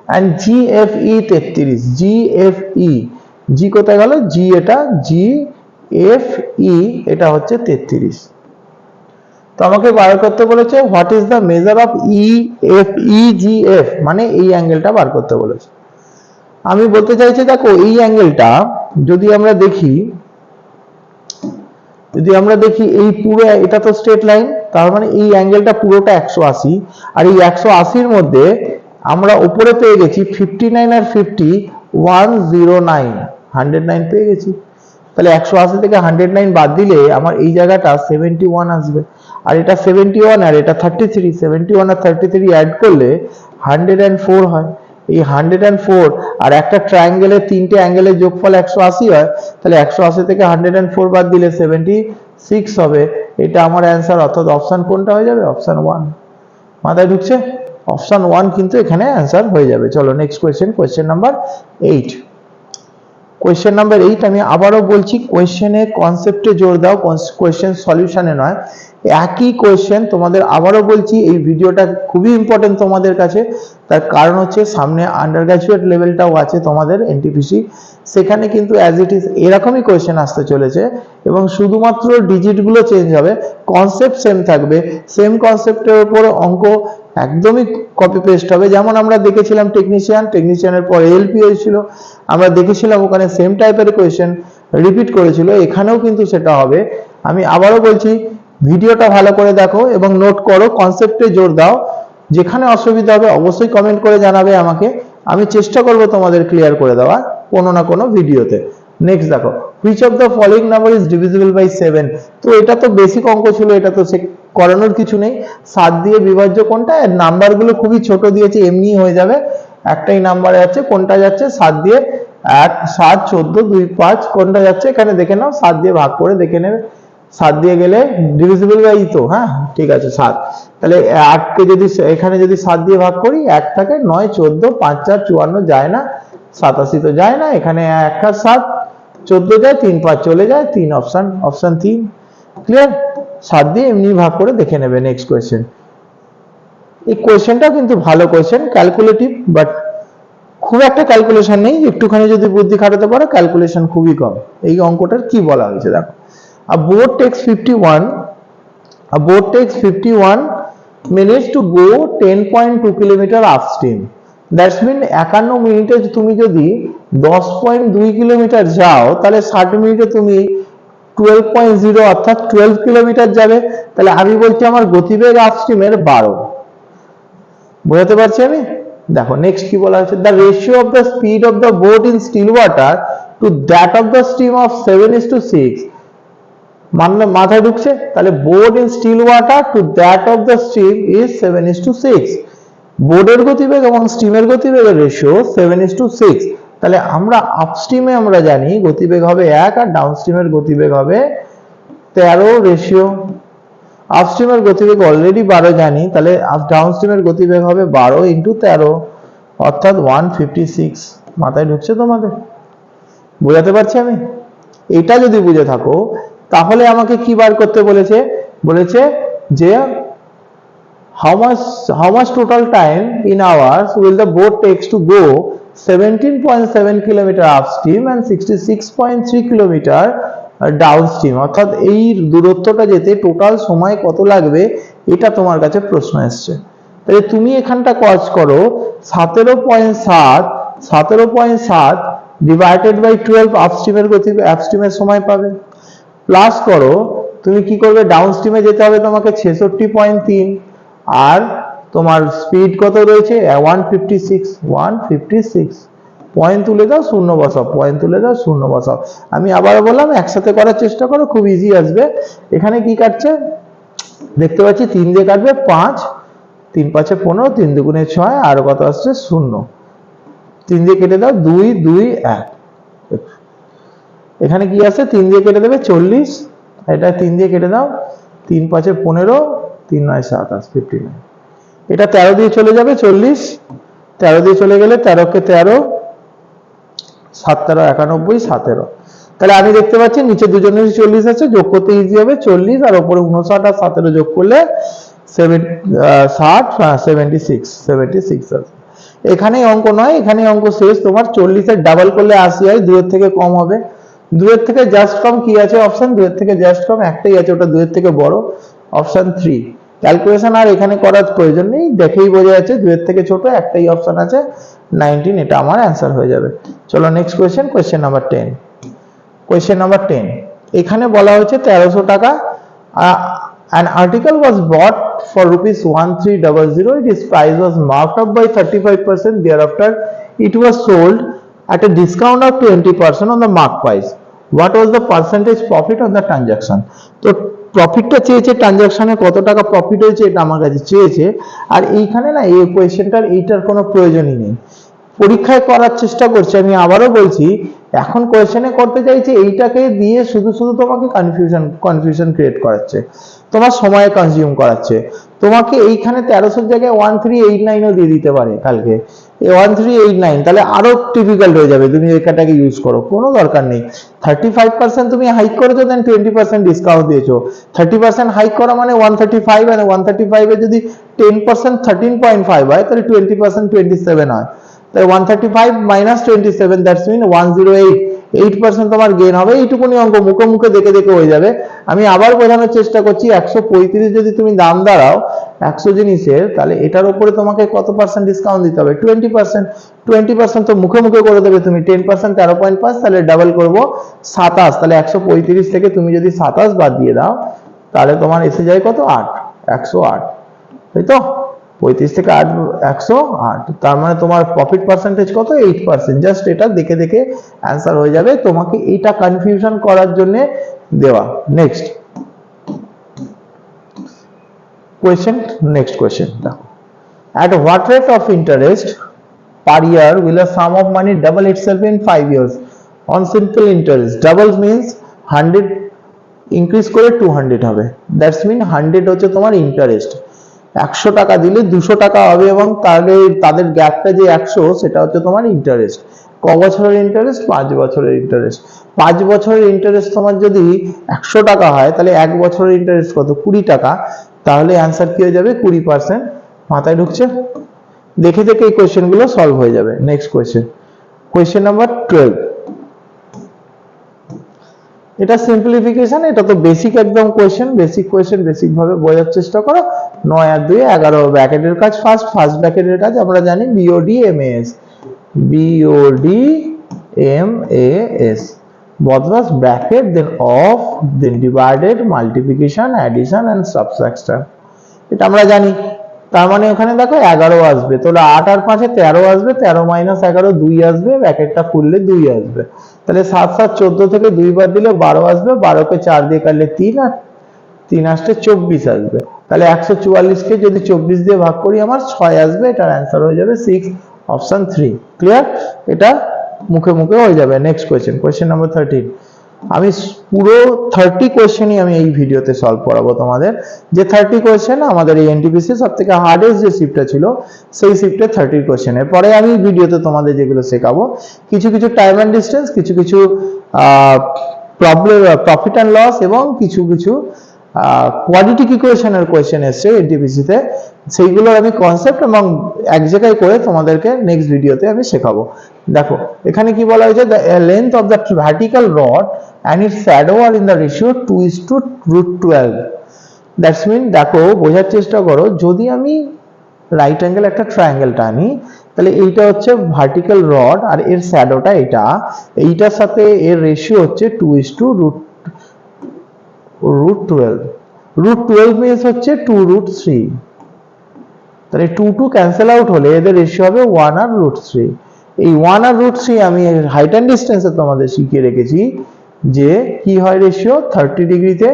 অ্যান্ড জিএফই 33, জিএফই, জি কোথায় গেল? জি, এটা জিএফই এটা হচ্ছে 33। তো আমাকে বার করতে বলেছে what is the measure of E F E G F, মানে এই অ্যাঙ্গেলটা বার করতে বলেছে। আমি বলতে চাইছি দেখো এই অ্যাঙ্গেলটা যদি আমরা দেখি, এই পুরো এটা তো স্ট্রেট লাইন, তার মানে এই অ্যাঙ্গেলটা পুরোটা 180, আর এই 180 মধ্যে আমরা উপরে পেয়ে গেছি 59 আর 50 109, 109 পেয়ে গেছি। তাহলে 180 থেকে 109 বাদ দিলে আমার এই জায়গাটা 71 আসবে, আর এটা 71 আর এটা 33, 71 আর 33 অ্যাড করলে 104 হয়। এই 104 আর একটা ট্রায়াঙ্গেলের তিনটে অ্যাঙ্গেলের যোগফল 180 হয়, তাহলে 180 থেকে 104 বাদ দিলে 76 হবে। এটা আমার অ্যান্সার, অর্থাৎ অপশন কোনটা হয়ে যাবে? অপশন 1। মাথায় ঢুকছে? অপশন 1 কিন্তু এখানে অ্যান্সার হয়ে যাবে। চলো next question, question number 8। Question number 8 আমি আবারও বলছি, কোয়েশ্চেনে কনসেপ্টে জোর দাও, কোয়েশ্চেন সলিউশনে নয়। একই কোয়েশ্চেন তোমাদের আবারও বলছি, এই ভিডিওটা খুবই ইম্পর্টেন্ট তোমাদের কাছে। তার কারণ হচ্ছে সামনে আন্ডার গ্র্যাজুয়েট লেভেলটাও আছে তোমাদের এনটিপিসি, সেখানে কিন্তু অ্যাজ ইট ইজ এরকমই কোয়েশ্চেন আসতে চলেছে, এবং শুধুমাত্র ডিজিটগুলো চেঞ্জ হবে, কনসেপ্ট সেম থাকবে। সেম কনসেপ্টের উপর অঙ্ক একদমই কপি পেস্ট হবে। যেমন আমরা দেখেছিলাম টেকনিশিয়ানের পর এলপি হয়েছিল, আমরা দেখেছিলাম ওখানে সেম টাইপের কোয়েশ্চেন রিপিট করেছিল, এখানেও কিন্তু সেটা হবে। আমি আবারও বলছি, ভিডিওটা ভালো করে দেখো এবং নোট করো, কনসেপ্টে জোর দাও। যেখানে অসুবিধা হবে অবশ্যই কমেন্ট করে জানাবে আমাকে, আমি চেষ্টা করব তোমাদের ক্লিয়ার করে দেওয়া কোনো না কোনো ভিডিওতে। নেক্সট দেখো, which of the following number is divisible by 7। তো এটা তো বেসিক অঙ্ক ছিল, এটা তো সে করানোর কিছু নেই। 7 দিয়ে বিভাজ্য কোনটা? এর নাম্বারগুলো খুবই ছোট দিয়েছে, এমনি হয়ে যাবে। একটাই নাম্বার যাচ্ছে, কোনটা যাচ্ছে? 7 দিয়ে 1 7 14 2 5, কোনটা যাচ্ছে এখানে দেখে নাও, 7 দিয়ে ভাগ করে দেখে নেবে। 7 দিয়ে গেলে ডিভিজিবল বাই তো, হ্যাঁ ঠিক আছে 7। তাহলে 8 কে যদি এখানে যদি 7 দিয়ে ভাগ করি, 1 থাকে 9 14 5 4 54 যায় না, 87 তো যায় না, এখানে 1 আর 7 14 যায়, 3 5 চলে যায়, 3 অপশন, অপশন 3 ক্লিয়ার। 7 দিয়ে এমনি ভাগ করে দেখে নেবে। নেক্সট কোয়েশ্চেন, এই কোয়েশ্চেনটা কিন্তু ভালো কোয়েশ্চেন, ক্যালকুলেটিভ, বাট খুব একটা ক্যালকুলেশন নেই, একটুখানি যদি বুদ্ধি খাটাতে পারো ক্যালকুলেশন খুবই কম। এই অঙ্কটার কি বলা হয়েছে দেখো, a boat takes 51 minutes to go 10.2 kilometre upstream. That's mean 51 মিনিটে তুমি যদি 10.2 কিলোমিটার যাও, তাহলে 60 মিনিটে তুমি 12.0 অর্থাৎ 12 কিলোমিটার যাবে। তাহলে আমি বলছি আমার গতিবেগ আপস্ট্রিমের 12। বোঝাতে পারছি আমি? দেখো নেক্সট কি বলা হয়েছে, the ratio of the speed of the boat in still water to that of the stream of 7:6। মাথায় ঢুকছে? তাহলে boat in still water to that of the stream is 7:6। বোর্ডের গতিবেগ এবং স্টিমের গতিবেগের রেশিও 7:6। তাহলে আমরা আপস্ট্রিমে আমরা জানি গতিবেগ হবে 1 আর ডাউনস্ট্রিমের গতিবেগ হবে 13 রেশিও। আপস্ট্রিমের গতিবেগ অলরেডি 12 জানি, তাহলে ডাউনস্ট্রিমের গতিবেগ হবে 12 ইন্টু 13 অর্থাৎ 156। মাথায় ঢুকছে তোমাদের? বোঝাতে পারছি আমি? এটা যদি বুঝে থাকো তাহলে আমাকে কি বার করতে বলেছে? বলেছে যে how much total time in hours will the boat takes to go 17.7 kilometre upstream and 66.3 kilometre downstream. অর্থাৎ এই দূরত্বটা যেতে টোটাল সময় কত লাগবে, এটা তোমার কাছে প্রশ্ন এসছে। তাহলে তুমি এখানটা কাজ করো, 17.7 ডিভাইডেড বাই 12 আপস্ট্রিমের গতিবেগ, আপস্ট্রিমের সময় পাবে। প্লাস করো, তুমি কি করবে, ডাউনস্ট্রিমে যেতে হবে তোমাকে 66.3, আর তোমার স্পিড কত রয়েছে 156। পয়েন্ট তুলে দাও, শূন্য বসাও, পয়েন্ট তুলে দাও, শূন্য বসাও। আমি আবার বললাম একসাথে করার চেষ্টা করো, খুব ইজি আসবে। এখানে কি কাটছে দেখতে পাচ্ছি, 3 দিয়ে কাটবে 5, 3 5 15, 3 2 6, আর কত আসছে 0। 3 দিয়ে কেটে দাও, 2 2 1। এখানে কি আছে 3 দিয়ে কেটে দেবে 40, এটা 3 দিয়ে কেটে দাও, 3 5 15, 3 9 27 59, এটা 13 দিয়ে চলে যাবে 40, 13 দিয়ে চলে গেলে 13 কে 13, 7 13 91, 17। তাহলে আমি দেখতে পাচ্ছি নিচে দুজনেরই 40 আছে, যোগ করতে ইজি হবে, 40 আর উপরে 59 আর 17 যোগ করলে 76 আছে। এখানেই অঙ্ক নয়, এখানে অঙ্ক শেষ। তোমার 40 এর ডাবল করলে 80 হয়, 2 এর থেকে কম হবে। 2 এর থেকে জাস্ট কম কি আছে অপশন? 2 এর থেকে জাস্ট কম একটাই আছে, ওটা 2 এর থেকে বড়, অপশন 3। ক্যালকুলেশন আর এখানে করার প্রয়োজন নেই, দেখেই বোঝা যাচ্ছে 2 এর থেকে ছোট একটাই অপশন আছে 19, এটা আমার অ্যান্সার হয়ে যাবে। চলো next question, question number 10। Question number 10, এখানে বলা হয়েছে 1300 টাকা, an article was bought for rupees 1300, its price was marked up by 35%, thereafter it was sold at a discount of 20% on the mark price. What was the percentage profit on the transaction? তো প্রফিটটা চেয়েছে, ট্রানজাকশনে কত টাকা profit হয়েছে এটা আমার কাছে চেয়েছে। আর এইখানে না এই কোয়েশ্চেনটার এইটার কোনো প্রয়োজনই নেই, পরীক্ষায় করার চেষ্টা করছি। আমি আবারও বলছি, এখন কোয়েশ্চেনে করতে চাইছে এইটাকে দিয়ে শুধু শুধু তোমাকে কনফিউশন ক্রিয়েট করাচ্ছে, তোমার সময় কনজিউম করাচ্ছে। তোমাকে এইখানে 1300 জায়গায় 1389ও দিয়ে দিতে পারে কালকে, 1389, তাহলে আরো টিপিক্যাল হয়ে যাবে। তুমি এটাকে ইউজ করো, কোনো দরকার নেই। 35% তুমি হাইক করেছো, দেন 20% ডিসকাউন্ট দিয়েছো। 30% হাইক করা মানে 135, আর 135 এ যদি 10% 13.5 হয়, তাহলে 20% 27 হয়। তাই 135 minus 27, দ্যাটস মিন 108, 8% তোমার গেইন হবে। এইটুকুনি অঙ্ক মুখে মুখে দেখে দেখে হয়ে যাবে। আমি আবার বোঝানোর চেষ্টা করছি, 135 যদি তুমি দাম দাঁড়াও 100 জিনিসের, তাহলে এটার উপরে তোমাকে কত পার্সেন্ট ডিসকাউন্ট দিতে হবে? 20%। 20% তো মুখে মুখে করে দেবে তুমি। 10% 13.5, তাহলে ডাবল করবো 27, তাহলে 135 থেকে তুমি যদি 27 বাদ দিয়ে দাও, তাহলে তোমার এসে যায় কত? 8, 108, তাই তো? 35 থেকে 8, 108, তার মানে তোমার প্রফিট পার্সেন্টেজ কত? 8%। জাস্ট এটা দেখে দেখে অ্যান্সার হয়ে যাবে, তোমাকে এটা কনফিউশন করার জন্য দেওয়া। নেক্সট কোয়েশ্চেন, নেক্সট কোয়েশ্চেন দেখো, at what rate of interest per year will a sum of money double itself in 5 years on simple interest? Double means 100 increase করে 200 হবে, দ্যাটস মিন 100 হচ্ছে তোমার ইন্টারেস্ট। 100 টাকা দিলে 200 টাকা হবে, এবং তাহলে তাদের গ্যাপটা যে 100, সেটা হচ্ছে তোমার ইন্টারেস্ট। ক বছরের ইন্টারেস্ট? 5 বছরের ইন্টারেস্ট। 5 বছরের ইন্টারেস্ট তোমার যদি 100 টাকা হয়, তাহলে 1 বছরের ইন্টারেস্ট কত? 20 টাকা। তাহলে অ্যান্সার কি হয়ে যাবে? 20%। মাথায় ঢুকছে? দেখে দেখে এই কোয়েশ্চেন গুলো সলভ হয়ে যাবে। Next question, question number 12। এটা সিম্পলিফিকেশন, এটা তো বেসিক একদম কোয়েশ্চেন। বেসিক কোয়েশ্চেন বেসিক ভাবে বোঝার চেষ্টা করো। 9 আর 2 11, ব্র্যাকেটের কাজ ফার্স্ট ব্র্যাকেটের কাজ আমরা জানি BOD MAS, BOD MAS, BODMAS bracket, then of, then divided, multiplication, addition and subtraction, এটা আমরা জানি। তার মানে ওখানে দেখো 11 আসবে, তাহলে 8 আর 5 এ 13 আসবে, 13 মাইনাস 11 2 আসবে, ব্র্যাকেটটা খুললে 2 আসবে। তাহলে 7 7 14 থেকে 2 বাদ দিলে 12 আসবে, 12 কে 4 দিয়ে কাটলে 3, আর 3 আসলে 24 আসবে। তাহলে 144 কে যদি 24 দিয়ে ভাগ করি আমার 6 আসবে, এটার অ্যান্সার হয়ে যাবে 6, অপশন 3। ক্লিয়ার? এটা মুখে মুখে হয়ে যাবে। Next question, question number 13। আমি পুরো 30 কোয়েশ্চেনই আমি এই ভিডিওতে সলভ করাবো তোমাদের। যে 30 কোয়েশ্চেন আমাদের এই এনটিপিসি সবথেকে হার্ডেস্ট যে শিফটটা ছিল, সেই শিফটে 30 কোয়েশ্চেনের পরে আমি ভিডিওতে তোমাদের যেগুলো শেখাবো, কিছু কিছু টাইম এন্ড ডিসটেন্স, কিছু কিছু প্রবলেম, প্রফিট এন্ড লস, এবং কিছু কিছু কোয়াড্রেটিক ইকুয়েশনের কোয়েশ্চেন এসছে এনটিপিসিতে, সেইগুলোর আমি কনসেপ্ট এবং এক জায়গায় করে তোমাদেরকে নেক্সট ভিডিওতে আমি শেখাবো। দেখো এখানে কি বলা হয়েছে, the length of the vertical rod and its shadow are in the ratio 2:√12, that's mean, দেখো বোঝার চেষ্টা করো, যদি আমি রাইট অ্যাঙ্গেল একটা ট্রায়াঙ্গেল টানি, তাহলে এইটা হচ্ছে ভার্টিক্যাল রড, আর এর শ্যাডোটা এটা, এইটার সাথে এর রেশিও হচ্ছে 2:√12। √12 মিনস হচ্ছে 2√3, তাহলে 2 2 ক্যান্সেল আউট হলে এদের রেশিও হবে 1 আর √3। এই 1 আর √3 আমি হাইট এন্ড ডিসটেন্সে তোমাদের শিখিয়ে রেখেছি যে কি হয় রেশিও, 30 ডিগ্রিতে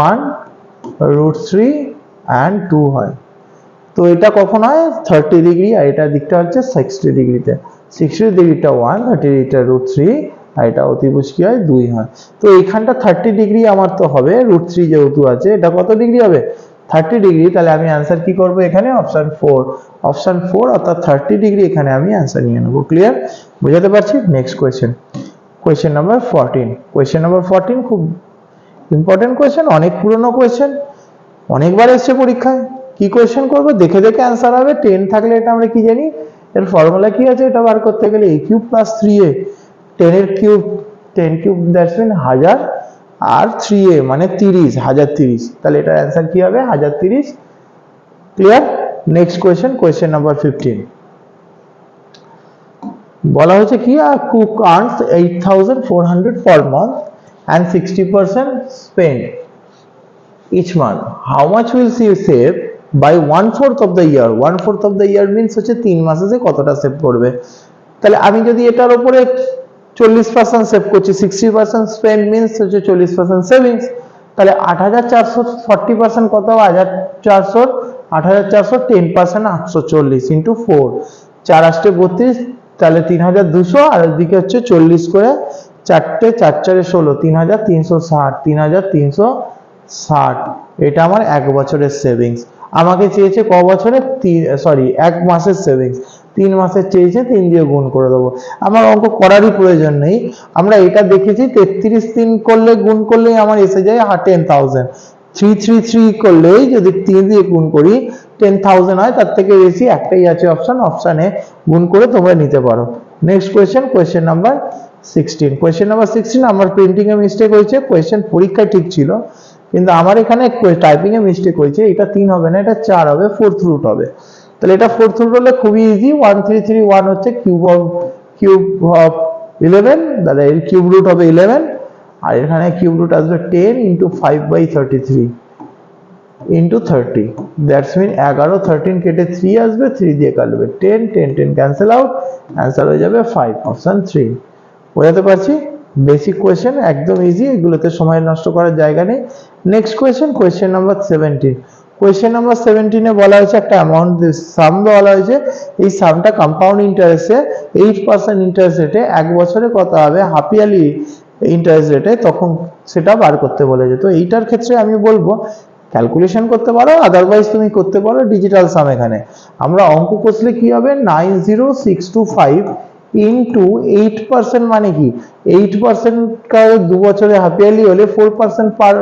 1 √3 and 2 হয়। তো এটা কখন হয়? 30 ডিগ্রি, আর এটা দিকটা হচ্ছে 60 ডিগ্রিতে। 60 ডিগ্রিটা 1, 30 ডিগ্রিটা √3, আর এটা অতিভুজ কি হয় 2 হয়। তো এইখানটা 30 ডিগ্রি আমার তো হবে, √3 যেহেতু আছে, এটা কত ডিগ্রি হবে 30 ডিগ্রি। তাহলে আমি অ্যান্সার কি করব এখানে অপশন 4 অর্থাৎ 30 ডিগ্রি এখানে আমি অ্যান্সার নিয়ে নেব। ক্লিয়ার, বুঝাতে পারছি? Next question number 14। Question number 14 খুব ইম্পর্টেন্ট কোয়েশ্চেন, অনেক পুরনো কোয়েশ্চেন, অনেকবার এসছে পরীক্ষায়। কি কোয়েশ্চেন করব, দেখে দেখে অ্যান্সার হবে। 10 থাকলে এটা আমরা কি জানি, এর ফর্মুলা কি আছে, এটা বার করতে গেলে a কিউব প্লাস 3a, 10 এর কিউব 10 কিউব দ্যাটস মিন 1000, আর 3a মানে 30, 1030। তাহলে এটা অ্যান্সার কি হবে 1030। ক্লিয়ার। নেক্সট কোয়েশ্চেন নাম্বার 15 বলা হয়েছে কি, cook earns 8400 per month and 60% spend each month. How much will she save by 1/4 of the year? 1/4 of the year means হচ্ছে 3 মাসে যে কতটা সেভ করবে। তাহলে আমি যদি এটার উপরে 40% সেভ করছি, 60% স্পেন্ড মিন্স হচ্ছে 40% সেভিংস। তাহলে 8400 40% কত, 1400, 8400 10% 840 ইন্টু 4, 4 8 32, তাহলে 3200, আর এদিকে হচ্ছে 40 করে 4 4 4 16, 3360, 3360। এটা আমার 1 বছরের সেভিংস। আমাকে চেয়েছে ক বছরে, সরি 1 মাসের সেভিংস। 3 মাসের চেয়েছে, 3 দিয়ে গুণ করে দেবো। আমার অঙ্ক করারই প্রয়োজন নেই, আমরা এটা দেখেছি 33 3 করলে গুণ করলেই আমার এসে যায় 10,000। 333 করলেই যদি 3 দিয়ে গুণ করি 10,000 হয়, তার থেকে বেশি একটাই আছে অপশনে গুণ করে তোমরা নিতে পারো। Next question number 16। আমার প্রিন্টিং এ মিস্টেক হয়েছে, কোয়েশ্চেন পরীক্ষায় ঠিক ছিল কিন্তু আমার এখানে টাইপিং এ মিস্টেক হয়েছে। এটা 3 হবে না, এটা 4 হবে, 4th রুট হবে। তাহলে এটা 4th রুট হলে খুবই ইজি, 1331 হচ্ছে কিউব অফ 11, তাহলে এর কিউব রুট হবে 11, আর এখানে কিউব রুট আসবে 10 ইন্টু 5/33 ইন্টু 30, দ্যাটস মিন 11 13 কেটে 3 আসবে, 3 দিয়ে কাটবে 10 10 10 ক্যান্সেল আউট, অ্যান্সার হয়ে যাবে 5, অপশন 3। বোঝাতে পারছি? বেসিক কোয়েশ্চেন, একদম ইজি, এগুলোতে সময় নষ্ট করার জায়গা নেই। Next question number 17। Question number 17 এ বলা হয়েছে একটা অ্যামাউন্ট সাম বলা হয়েছে, এই সামটা কম্পাউন্ড ইন্টারেস্টে 8% ইন্টারেস্ট রেটে 1 বছরে কত হবে হাফ ইয়ারলি ইন্টারেস্ট রেটে, তখন সেটা বার করতে বলেছে। তো এইটার ক্ষেত্রে আমি বলবো ক্যালকুলেশন করতে পারো, আদারওয়াইজ তুমি করতে পারো ডিজিটাল সাম। এখানে আমরা অঙ্ক কষলে কি হবে, 90625 ইন্টু 8% মানে কি, 8% 2 বছরে হাফ ইয়ারলি হলে 4% পার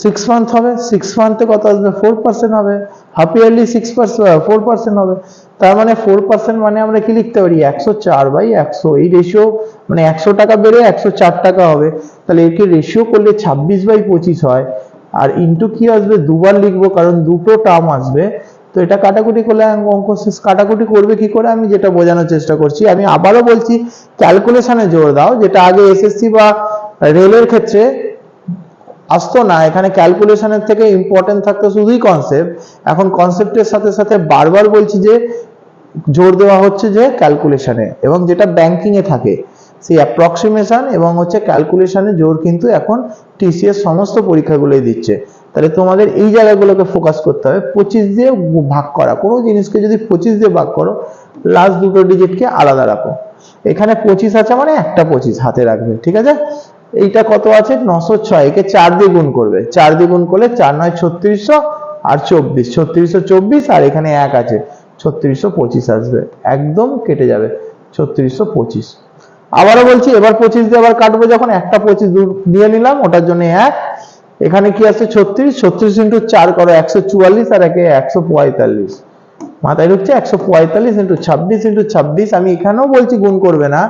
6 মান্থ হবে, 6 মান্থে কত আসবে 4% হবে, হাফ ইয়ারলি 4% হবে। তার মানে 4% মানে আমরা কি লিখতে পারি 104/100, এই রেশিও মানে 100 টাকা বেড়ে 104 টাকা হবে। তাহলে একে রেশিও করলে 26/25 হয়, আর ইন্টু কি আসবে, দুবার লিখবো কারণ দুটো টার্ম আসবে। তো এটা কাটাকুটি করলে অঙ্ক শেষ। কাটাকুটি করবে কি করে আমি যেটা বোঝানোর চেষ্টা করছি, আমি আবারও বলছি ক্যালকুলেশনে জোর দাও, যেটা আগে এসএসসি বা রেলের ক্ষেত্রে আসতো না। এখানে ক্যালকুলেশনের থেকে ইম্পর্টেন্ট থাকতো শুধুই কনসেপ্ট। এখন কনসেপ্টের সাথে সাথে বারবার বলছি যে জোর দেওয়া হচ্ছে যে ক্যালকুলেশনে, এবং যেটা ব্যাংকিং এ থাকে সেই অ্যাপ্রক্সিমেশন এবং হচ্ছে ক্যালকুলেশনে জোর কিন্তু এখন টিসিএস সমস্ত পরীক্ষাগুলোই দিচ্ছে। তাহলে তোমাদের এই জায়গাগুলোকে ফোকাস করতে হবে। 25 দিয়ে ভাগ করা, কোনো জিনিসকে যদি 25 দিয়ে ভাগ করো লাস্ট দুটো ডিজিটকে আলাদা রাখো। এখানে 25 আছে মানে একটা 25 হাতে রাখবে, ঠিক আছে। এইটা কত আছে 906, একে 4 দিয়ে গুণ করবে, 4 দিয়ে গুণ করলে 4 9 3600 আর 24, 3624, আর এখানে 1 আছে 3625 আসবে, একদম কেটে যাবে 3625। আবারও বলছি এবার 25 দিয়ে আবার কাটবো, যখন একটা 25 দিয়ে নিলাম ওটার জন্য 1, এখানে কি আছে 36 ইন্টু 4 করো 144, আর একে 145, মাথায় ঢুকছে 145 ইন্টু 26 ইন্টু 26। আমি এখানেও বলছি গুণ করবে না,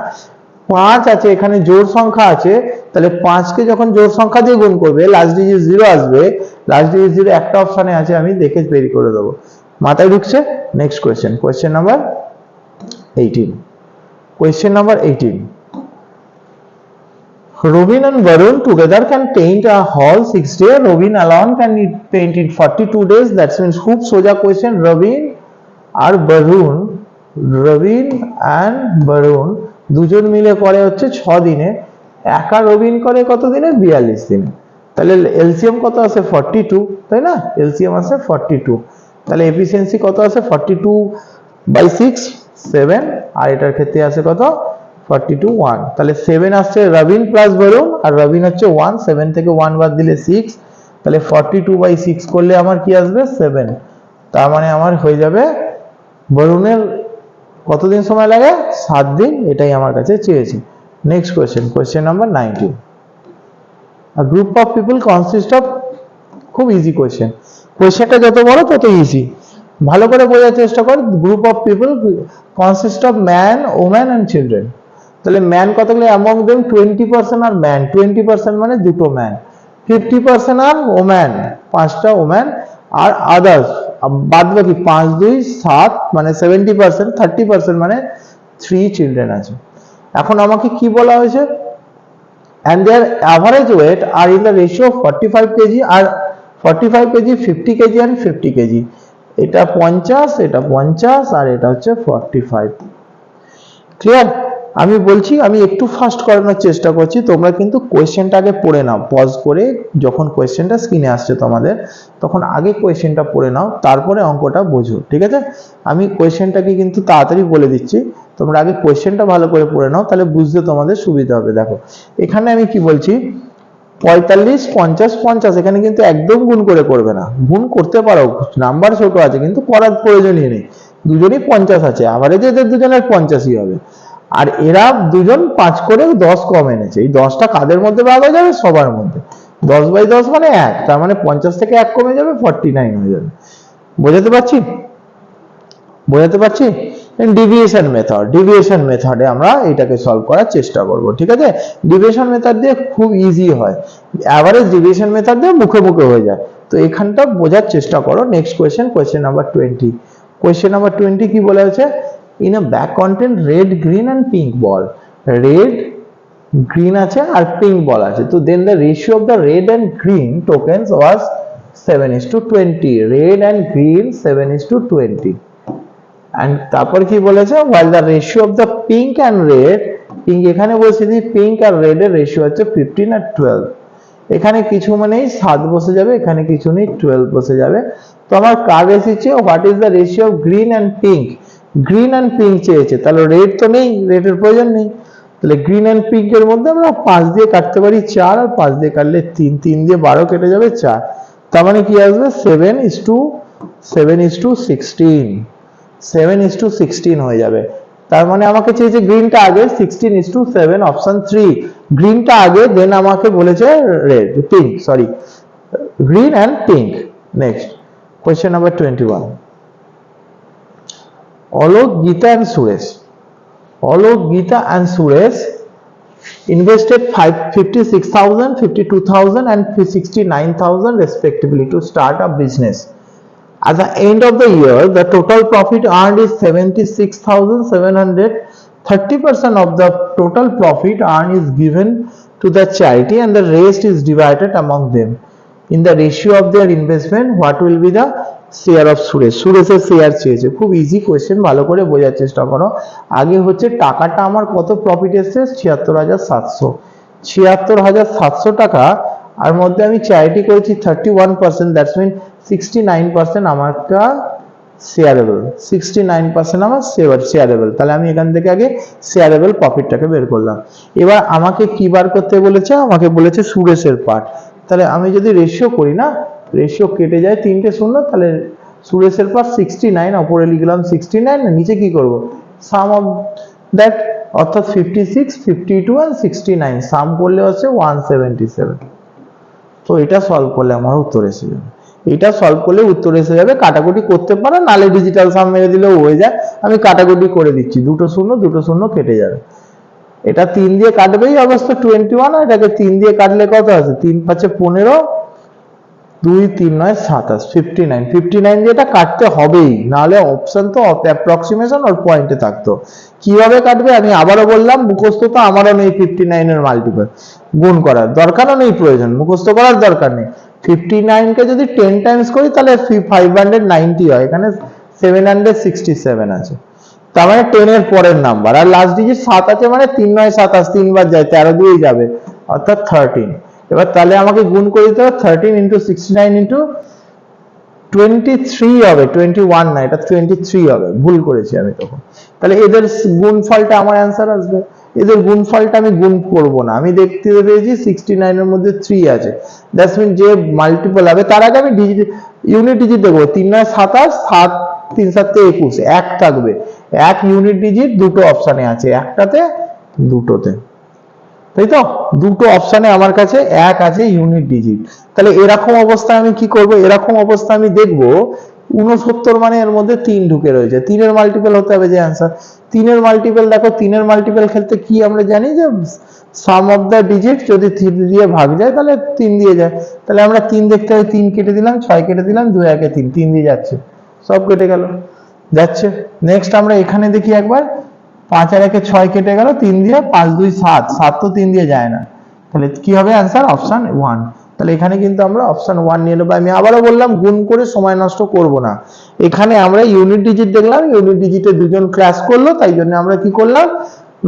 5 আছে এখানে জোড় সংখ্যা আছে, তাহলে 5 কে যখন জোড় সংখ্যা দিয়ে গুণ করবে লাস্ট ডিজিট 0 আসবে, লাস্ট ডিজিট 0 একটা অপশনে আছে, আমি দেখে বের করে দেবো। মাথায় ঢুকছে? Next question number 18। Question number 18, Robin and Varun together can paint a hall 6 days. Robin alone can paint in 42 days. That means খুব সোজা কোয়েশ্চেন। Robin and Varun দুজন মিলে করে হচ্ছে 6 দিনে, একা রবিন করে কত দিনে 42 দিনে। তাহলে এলসিএম কত আছে 42, তাই না, এলসিএম আছে 42। তাহলে এফিসিয়েন্সি কত আছে 42/6 7, আর এটার ক্ষেত্রে আছে কত 42 1, তাহলে 7 আসছে রবিন প্লাস বরুণ, আর রবিন হচ্ছে 1, 7 থেকে 1 বাদ দিলে 6, তাহলে 42/6 করলে আমার কি আসবে 7। তার মানে আমার হয়ে যাবে বরুণের কতদিন সময় লাগে 7 দিন, এটাই আমার কাছে চেয়েছে। Next question number 19। A group of people consist of, খুব ইজি কোয়েশ্চেনটা যত বড় তত ইজি, ভালো করে বোঝার চেষ্টা কর। Group of people consist of man, woman and children. তাহলে ম্যান কতগুলো, অ্যামং দেম 20% আর ম্যান, 20% মানে দুটো ম্যান, 50% আর ওম্যান, 5টা ওম্যান, আর আদার্স বাদ বাকি 5 2 7 মানে 70%, 30% মানে 3 চিলড্রেন আছে। এখন আমাকে কি বলা হয়েছে, and their average weight are in the ratio of 45 kg, R 45 kg, 50 kg and 50 kg, এটা 50, এটা 50, আর এটা হচ্ছে 45। ক্লিয়ার? আমি বলছি, আমি একটু ফাস্ট করানোর চেষ্টা করছি, তোমরা কিন্তু কোয়েশ্চেনটা আগে পড়ে নাও, পজ করে যখন কোয়েশ্চেনটা স্ক্রিনে আসছে তোমাদের, তখন আগে কোয়েশ্চেনটা পড়ে নাও, তারপরে অঙ্কটা বোঝো, ঠিক আছে? আমি কোয়েশ্চেনটাকে কিন্তু তাড়াতাড়ি বলে দিচ্ছি, তোমরা আগে কোয়েশ্চেনটা ভালো করে পড়ে নাও, তাহলে বুঝতে তোমাদের সুবিধা হবে। দেখো এখানে আমি কি বলছি, 45 50 50, এখানে কিন্তু একদম গুণ করে করবে না, গুণ করতে পারো, নাম্বার ছোট আছে কিন্তু করার প্রয়োজনই নেই, দুজনই 50 আছে, এভারেজে এদের দুজনের 50ই হবে। আর এরা দুজন 5 করে 10 কম এনেছে, এই 10টা কাদের মধ্যে ভাগ হয়ে যাবে, সবার মধ্যে, 10/10 মানে 1, তার মানে 50 থেকে 1 কমে যাবে, 49 হয়ে যাবে। বোঝাতে পারছি? ডিভিয়েশন মেথডে আমরা এটাকে সলভ করার চেষ্টা করব, ঠিক আছে? ডিভিয়েশন মেথড দিয়ে খুব ইজি হয়, এভারেজ ডিভিয়েশন মেথড দিয়ে মুখে মুখে হয়ে যায়, তো এখানটা বোঝার চেষ্টা করো। Next question number 20। Question number 20 কি বলা হয়েছে, in a bag content red green and pink ball, red green আছে আর পিঙ্ক বল আছে, তো then the ratio of the red and green tokens was 7:20, red and green 7:20। and তারপর কি বলেছে, while the ratio of the pink and red, pink এখানে বলছি যে পিঙ্ক আর রেড এর রেশিও হচ্ছে 15 আর 12, এখানে কিছু মানেই 7 বসে যাবে, এখানে কিছু নেই 12 বসে যাবে। তো আমার কার এসেছে, what is the ratio of green and pink, green and pink চেয়েছে, তাহলে রেড তো নেই, রেডের প্রয়োজন নেই, তাহলে গ্রিন অ্যান্ড পিঙ্ক এর মধ্যে আমরা 5 দিয়ে কাটতে পারি 4, আর 5 দিয়ে কাটলে 3, 3 দিয়ে 12 কেটে যাবে 4, তার মানে কি আসবে 7:16, 7:16 হয়ে যাবে। তার মানে আমাকে চেয়েছে গ্রিনটা আগে, 16:7, অপশন 3, গ্রিনটা আগে, দেন আমাকে বলেছে green and pink. Next question number 21। Alok, Geeta and Suresh invested 56,000, 52,000 and 69,000 respectively to start a business. At the end of the year, the total profit earned is 76,700. 30% of the total profit earned is given to the charity and the rest is divided among them. In the ratio of their investment, what will be the share of Suresh? সুরেশের share চেয়েছে, খুব easy question, ভালো করে বোঝার চেষ্টা করো। আগে হচ্ছে টাকাটা আমার কত প্রফিট এসেছে, 76,700, 76,700 টাকা, আর মধ্যে আমি চ্যারিটি করেছি 31%, দ্যাটস মিন 69% আমারটা শেয়ারেবল, 69% আমার শেয়ারেবল, তাহলে আমি এখান থেকে আগে শেয়ারেবল প্রফিটটাকে বের করলাম। এবার আমাকে কি বার করতে বলেছে, আমাকে বলেছে সুরেশের পার্ট, তাহলে আমি যদি রেশিও করি না, রেশিও কেটে যায় 3টে শূন্য, তাহলে সুরেশের পার্ট 69, উপরে লিখলাম 69, নিচে কি করব, সাম অফ দ্যাট, অর্থাৎ 56, 52 and 69 সাম করলে হচ্ছে 177। তো এটা সলভ করলে আমার উত্তর এসে যাবে, এটা সলভ করলে উত্তর এসে যাবে। কাটাকুটি করতে পারো, নালে ডিজিটাল সাম মেরে দিলেও হয়ে যায়, আমি কাটাকুটি করে দিচ্ছি, দুটো শূন্য কেটে যাবে। এটা 3 দিয়ে কাটবেই অবস্থা 21, আর এটাকে 3 দিয়ে কাটলে কত আছে, 3 5 15, 2 3 9 27, 59, 59 দিয়ে এটা কাটতে হবেই, নাহলে অপশন তো অ্যাপ্রক্সিমেশন ওর পয়েন্টে থাকতো। কিভাবে কাটবে আমি আবারও বললাম, মুখস্থ তো আমারও নেই 59 এর মাল্টিপল, গুণ করার দরকারও নেই, প্রয়োজন মুখস্থ করার দরকার নেই। 59 কে যদি 10 টাইমস করি তাহলে 590 হয়, এখানে 767 আছে, তার মানে 10 এর পরের নাম্বার, আর লাস্ট ডিজিট 7 আছে, মানে 3 9 27, 3 বার যায় 13 দিয়েই যাবে, অর্থাৎ 13। এবার তাহলে আমাকে গুণ করে দিতে হবে, 13 into 69 into 23 হবে, 21 না, এটা 23 হবে, ভুল করেছি আমি তখন। তাহলে এদের গুণফলটা আমার অ্যান্সার আসবে, এদের গুণফলটা আমি গুণ করব না, আমি দেখতে পেয়েছি 69 এর মধ্যে 3 আছে, দ্যাটস মিন যে মাল্টিপল হবে তার আগে আমি ইউনিট ডিজিট দেখবো। 3 9 27, 7 3 7 21, এক থাকবে, এক ইউনিট ডিজিট দুটো অপশানে আছে, একটাতে দুটোতে, তাই তো দুটো অপশানে আমার কাছে এক আছে ইউনিট ডিজিট। তাহলে এরকম অবস্থায় আমি কি করব, এরকম অবস্থা আমি দেখব 69 মানে এর মধ্যে 3 ঢুকে রয়েছে, 3 এর মাল্টিপল হতে হবে যে অ্যান্সার। 3 এর মাল্টিপল দেখো, 3 এর মাল্টিপল খেলতে কি আমরা জানি যে সাম অফ দ্য ডিজিট যদি 3 দিয়ে ভাগ যায় তাহলে 3 দিয়ে যায়, তাহলে আমরা 3 দেখতে হবে, 3 কেটে দিলাম, 6 কেটে দিলাম, 2 1 3, 3 দিয়ে যাচ্ছে, সব কেটে গেল, যাচ্ছে। নেক্সট আমরা এখানে দেখি একবার, 5 আর 1 6 কেটে গেল, 3 দিয়ে 5 2 7, 7 তো 3 দিয়ে যায় না, তাহলে কি হবে অ্যান্সার অপশন 1। তাহলে এখানে কিন্তু আমরা অপশন 1 নিয়ে নেব। আমি আবারও বললাম গুণ করে সময় নষ্ট করব না, এখানে আমরা ইউনিট ডিজিট দেখলাম, ইউনিট ডিজিটে দুজন ক্লাস করলো, তাই জন্য আমরা কি করলাম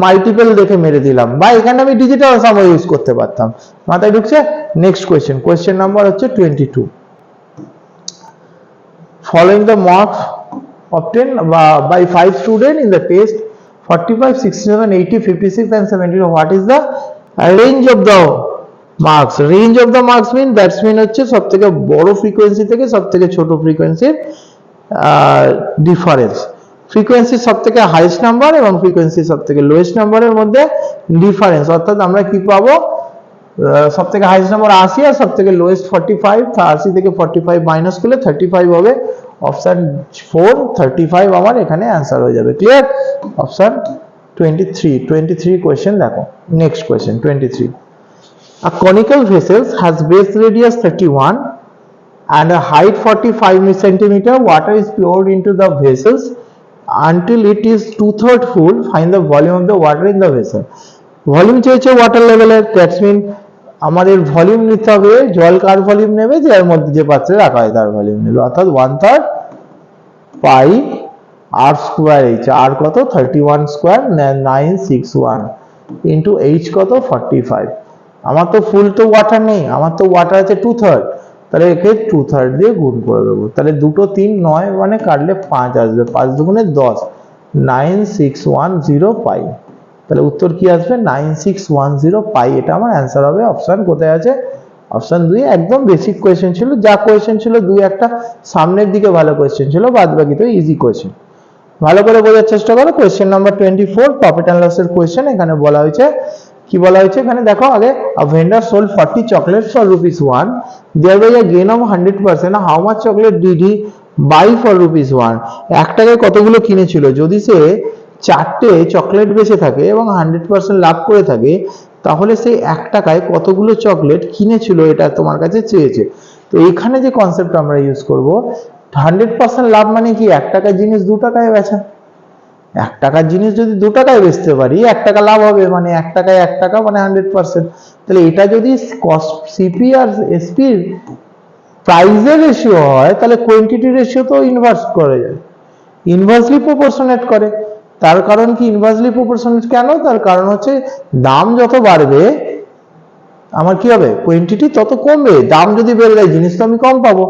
মাল্টিপল দেখে মেরে দিলাম, বা এখানে আমি ডিজিটাল সাম ইউজ করতে পারতাম। মাথায় ঢুকছে? নেক্সট কোয়েশ্চেন, কোয়েশ্চেন নাম্বার হচ্ছে 22। Following the marks obtained by 5 students in the test 45, 67, 80, 56 and 72, what is the range of the marks? Range of the marks mean that's mean হচ্ছে সবথেকে বড় ফ্রিকোয়েন্সি থেকে সবথেকে ছোট ফ্রিকোয়েন্সির ডিফারেন্স। ফ্রিকোয়েন্সি সবথেকে highest number এবং frequency সবথেকে লোয়েস্ট নাম্বারের মধ্যে ডিফারেন্স, অর্থাৎ আমরা কি পাবো, সবথেকে হাইয়েস্ট নাম্বার 80 আর সবথেকে লোয়েস্ট 45, 80 থেকে 45 মাইনাস করলে 35 হবে, অপশন 4 35 আমার এখানে অ্যান্সার হয়ে যাবে। ক্লিয়ার? অপশন 23 কোয়েশ্চেন দেখো, next question 23। A conical vessel has base radius 31 and a height 45 centimeter. Water is poured into the vessels until it is 2/3 full. Find the volume of the water in the vessel. Volume চেয়েছে water লেভেলের, that's mean আমাদের volume নিতে হবে, জল কার volume নেবে, যে এর মধ্যে যে পাত্রে রাখা হয় তার ভলিউম নেবে, অর্থাৎ 1/3 পাই আর স্কোয়ার এইচ, আর কত 31 স্কোয়ার 961 ইন্টু এইচ কত 45। আমার তো ফুল তো ওয়াটার নেই, আমার তো ওয়াটার আছে 2/3, তাহলে একে 2/3 দিয়ে গুণ করে দেবো, তাহলে 2 3 9 মানে কাটলে 5 আসবে, 5 দুগুণে 10, 9610 পাই। তাহলে উত্তর কি আসবে 9610 পাই, এটা আমার অ্যান্সার হবে। অপশন কোথায় আছে? অপশন 2। একদম বেসিক কোয়েশ্চেন ছিল, যা কোয়েশ্চেন ছিল 2-1টা সামনের দিকে ভালো কোয়েশ্চেন ছিল, বাদ বাকি তো ইজি কোয়েশ্চেন। ভালো করে বোঝার চেষ্টা করো। কোয়েশ্চেন নাম্বার 24 প্রফিট অ্যান্ড লসের কোয়েশ্চেন। এখানে বলা হয়েছে কি বলা হয়েছে, এখানে দেখো আগে, a vendor sold 40 chocolates for ₹1, thereby a gain of 100%. how much chocolate did he buy for ₹1? 1 টাকায় কতগুলো কিনেছিল? যদি সে 4টে চকলেট বেচে থাকে এবং 100% লাভ করে থাকে, তাহলে সেই 1 টাকায় কতগুলো চকলেট কিনেছিল, এটা তোমার কাছে চেয়েছে। তো এখানে যে কনসেপ্ট আমরা ইউজ করব, 100% লাভ মানে কি, 1 টাকার জিনিস 2 টাকায় বেচা। 1 টাকার জিনিস যদি 2 টাকায় বেচতে পারি, 1 টাকা লাভ হবে, মানে 1 টাকায় 1 টাকা মানে 100%। তাহলে এটা যদি কস্ট সিপি আর এসপি প্রাইসের রেশিও হয়, তাহলে কোয়ান্টিটি রেশিও তো ইনভার্স করে যায়, ইনভার্সলি প্রপোর্শনেট করে। তার কারণ কি ইনভার্সলি প্রপোর্শনেট কেন? তার কারণ হচ্ছে দাম যত বাড়বে আমার কি হবে, কোয়ান্টিটি তত কমবে। দাম যদি বেড়ে যায় জিনিস তো আমি কম পাবো,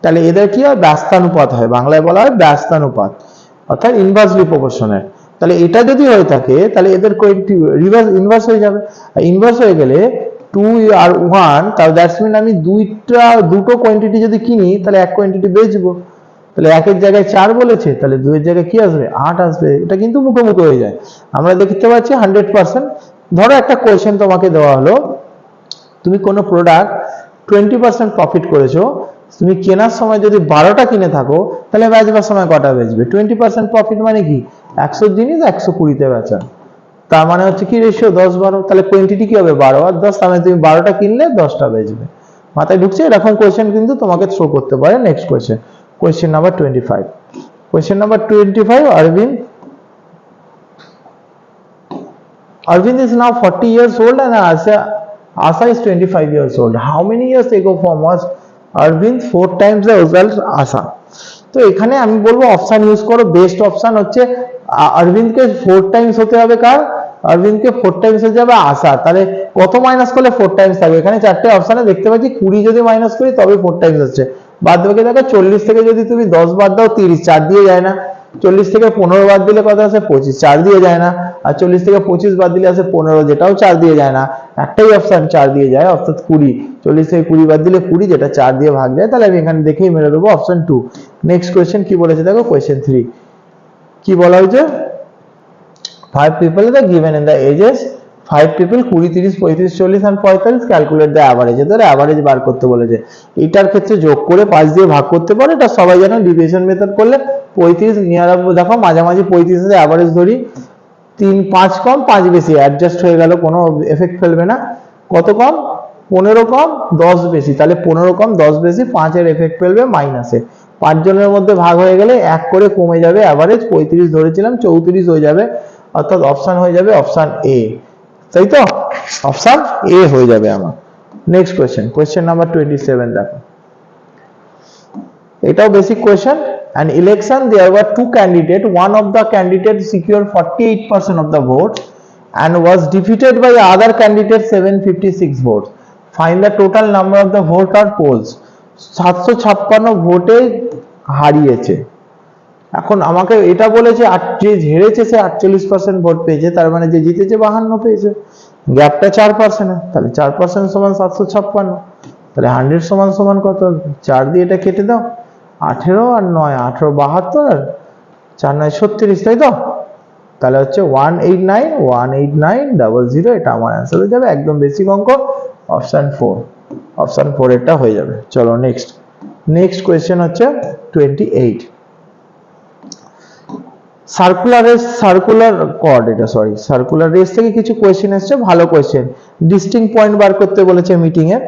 তাহলে এদের কি হয়, ব্যস্তানুপাত হয়, বাংলায় বলা হয় ব্যস্তানুপাত, অর্থাৎ ইনভার্সলি প্রপোর্শনেট। তাহলে এটা যদি হয়ে থাকে, তাহলে এদের ইনভার্স হয়ে যাবে। আর ইনভার্স হয়ে গেলে 2 আর 1, তাহলে দ্যাটস মিন আমি দুটো কোয়ান্টিটি যদি কিনি, তাহলে এক কোয়ান্টিটি বেচবো, তাহলে 1-এর জায়গায় 4 বলেছে, তাহলে 2-এর জায়গায় কি আসবে 8 আসবে। এটা কিন্তু মুখোমুখি হয়ে যায়, আমরা দেখতে পাচ্ছি 100%। ধরো একটা কোয়েশ্চেন তোমাকে দেওয়া হলো, তুমি কোনো প্রোডাক্ট 20% প্রফিট করেছো, তুমি কেনার সময় যদি 12টা কিনে থাকো, তাহলে বেচবার সময় কটা বেচবে? 20% প্রফিট মানে কি 100 জিনিস 120-তে বেচা, তার মানে হচ্ছে কি রেশিও 10-12, তাহলে কোয়ান্টিটি কি হবে 12 আর 10, তার মানে তুমি 12টা কিনলে 10টা বেচবে। মাথায় ঢুকছে? এরকম কোয়েশ্চেন কিন্তু তোমাকে থ্রো করতে পারে। Next question, question number 25। Question number 25, Arvind is now 40 years old and Asa is 25 years old. How many years ago from was Arvind 4 times the result Asa? তো এখানে আমি বলবো অপশন ইউজ করো। Best option হচ্ছে অরবিন্দকে 4 Times হতে হবে, কার? অরবিন্দকে 4 Times হয়ে যাবে আশা। তাহলে কত মাইনাস করলে 4 টাইমস থাকবে? এখানে 4টে অপশনে দেখতে পাচ্ছি 20 যদি মাইনাস করি তবে 4 টাইমস হচ্ছে। বাদ বাকি দেখো 40 থেকে যদি তুমি 10 বাদ দাও 30, 4 দিয়ে যায় না। 40 থেকে 15 বাদ দিলে কত আসে 25, 4 দিয়ে যায় না। আর 40 থেকে 25 বাদ দিলে আসে 15, যেটাও 4 দিয়ে যায় না, একটাই অপশন 4 দিয়ে যায়, অর্থাৎ 20। 40 থেকে 20 বাদ দিলে 20, যেটা 4 দিয়ে ভাগ যায়, তাহলে আমি এখানে দেখেই মেরে দেবো অপশন 2। নেক্সট কোয়েশ্চেন কি বলেছে দেখো, কোয়েশ্চেন 3 কি বলা হয়েছে, 5 people are given in the ages 5 people 20, 30, 35, 40 and 45, calculate the average. এদের অ্যাভারেজ বার করতে বলেছে। এটার ক্ষেত্রে যোগ করে 5 দিয়ে ভাগ করতে পারে, এটা সবাই জানে, ডিভিশন মেথড করলে 35 নিয়ার দেখো মাঝামাঝি 35 এর অ্যাভারেজ ধরি, 3 5 কম 5 বেশি অ্যাডজাস্ট হয়ে গেল, কোনো এফেক্ট ফেলবে না। কত কম, 15 কম 10 বেশি, তাহলে 15 কম 10 বেশি, 5 এর এফেক্ট ফেলবে মাইনাসে। 5 জনের মধ্যে ভাগ হয়ে গেলে 1 করে কমে যাবে, অ্যাভারেজ 35 ধরেছিলাম 34 হয়ে যাবে, অর্থাৎ অপশন হয়ে যাবে অপশন এ, তাই তো, অপশন এ হয়ে যাবে আমার। নেক্সট কোয়েশ্চেন, কোয়েশ্চেন নাম্বার 27 দেখো, এটাও basic question. An election there were two candidates, one of the candidates secured 48% of the vote and was defeated by the other candidate 756 votes. Find the total number of the voter polls. 756 ভোটে হারিয়েছে। এখন আমাকে এটা বলেছে যে হেরেছে সে 48% vote পেয়েছে, তার মানে যে জিতেছে 52 পেয়েছে, গ্যাপটা 4%, তাহলে 4% সমান 756, তাহলে 100 সমান সমান কত, 4 দিয়ে এটা কেটে দাও, 18 আর 9 18 72 আর 4 9 36, তাই তো, তাহলে হচ্ছে 189,189,000, এটা আমার অ্যান্সার হয়ে যাবে, একদম বেসিক অঙ্ক, অপশন 4, অপশন 4 এটা হয়ে যাবে। চলো নেক্সট, নেক্সট কোয়েশ্চেন হচ্ছে 28, সার্কুলার রেস, সার্কুলার কর্ড, এটা সরি সার্কুলার রেস থেকে কিছু কোয়েশ্চেন এসেছে, ভালো কোয়েশ্চেন, ডিস্টিংক্ট পয়েন্ট বার করতে বলেছে মিটিং এ,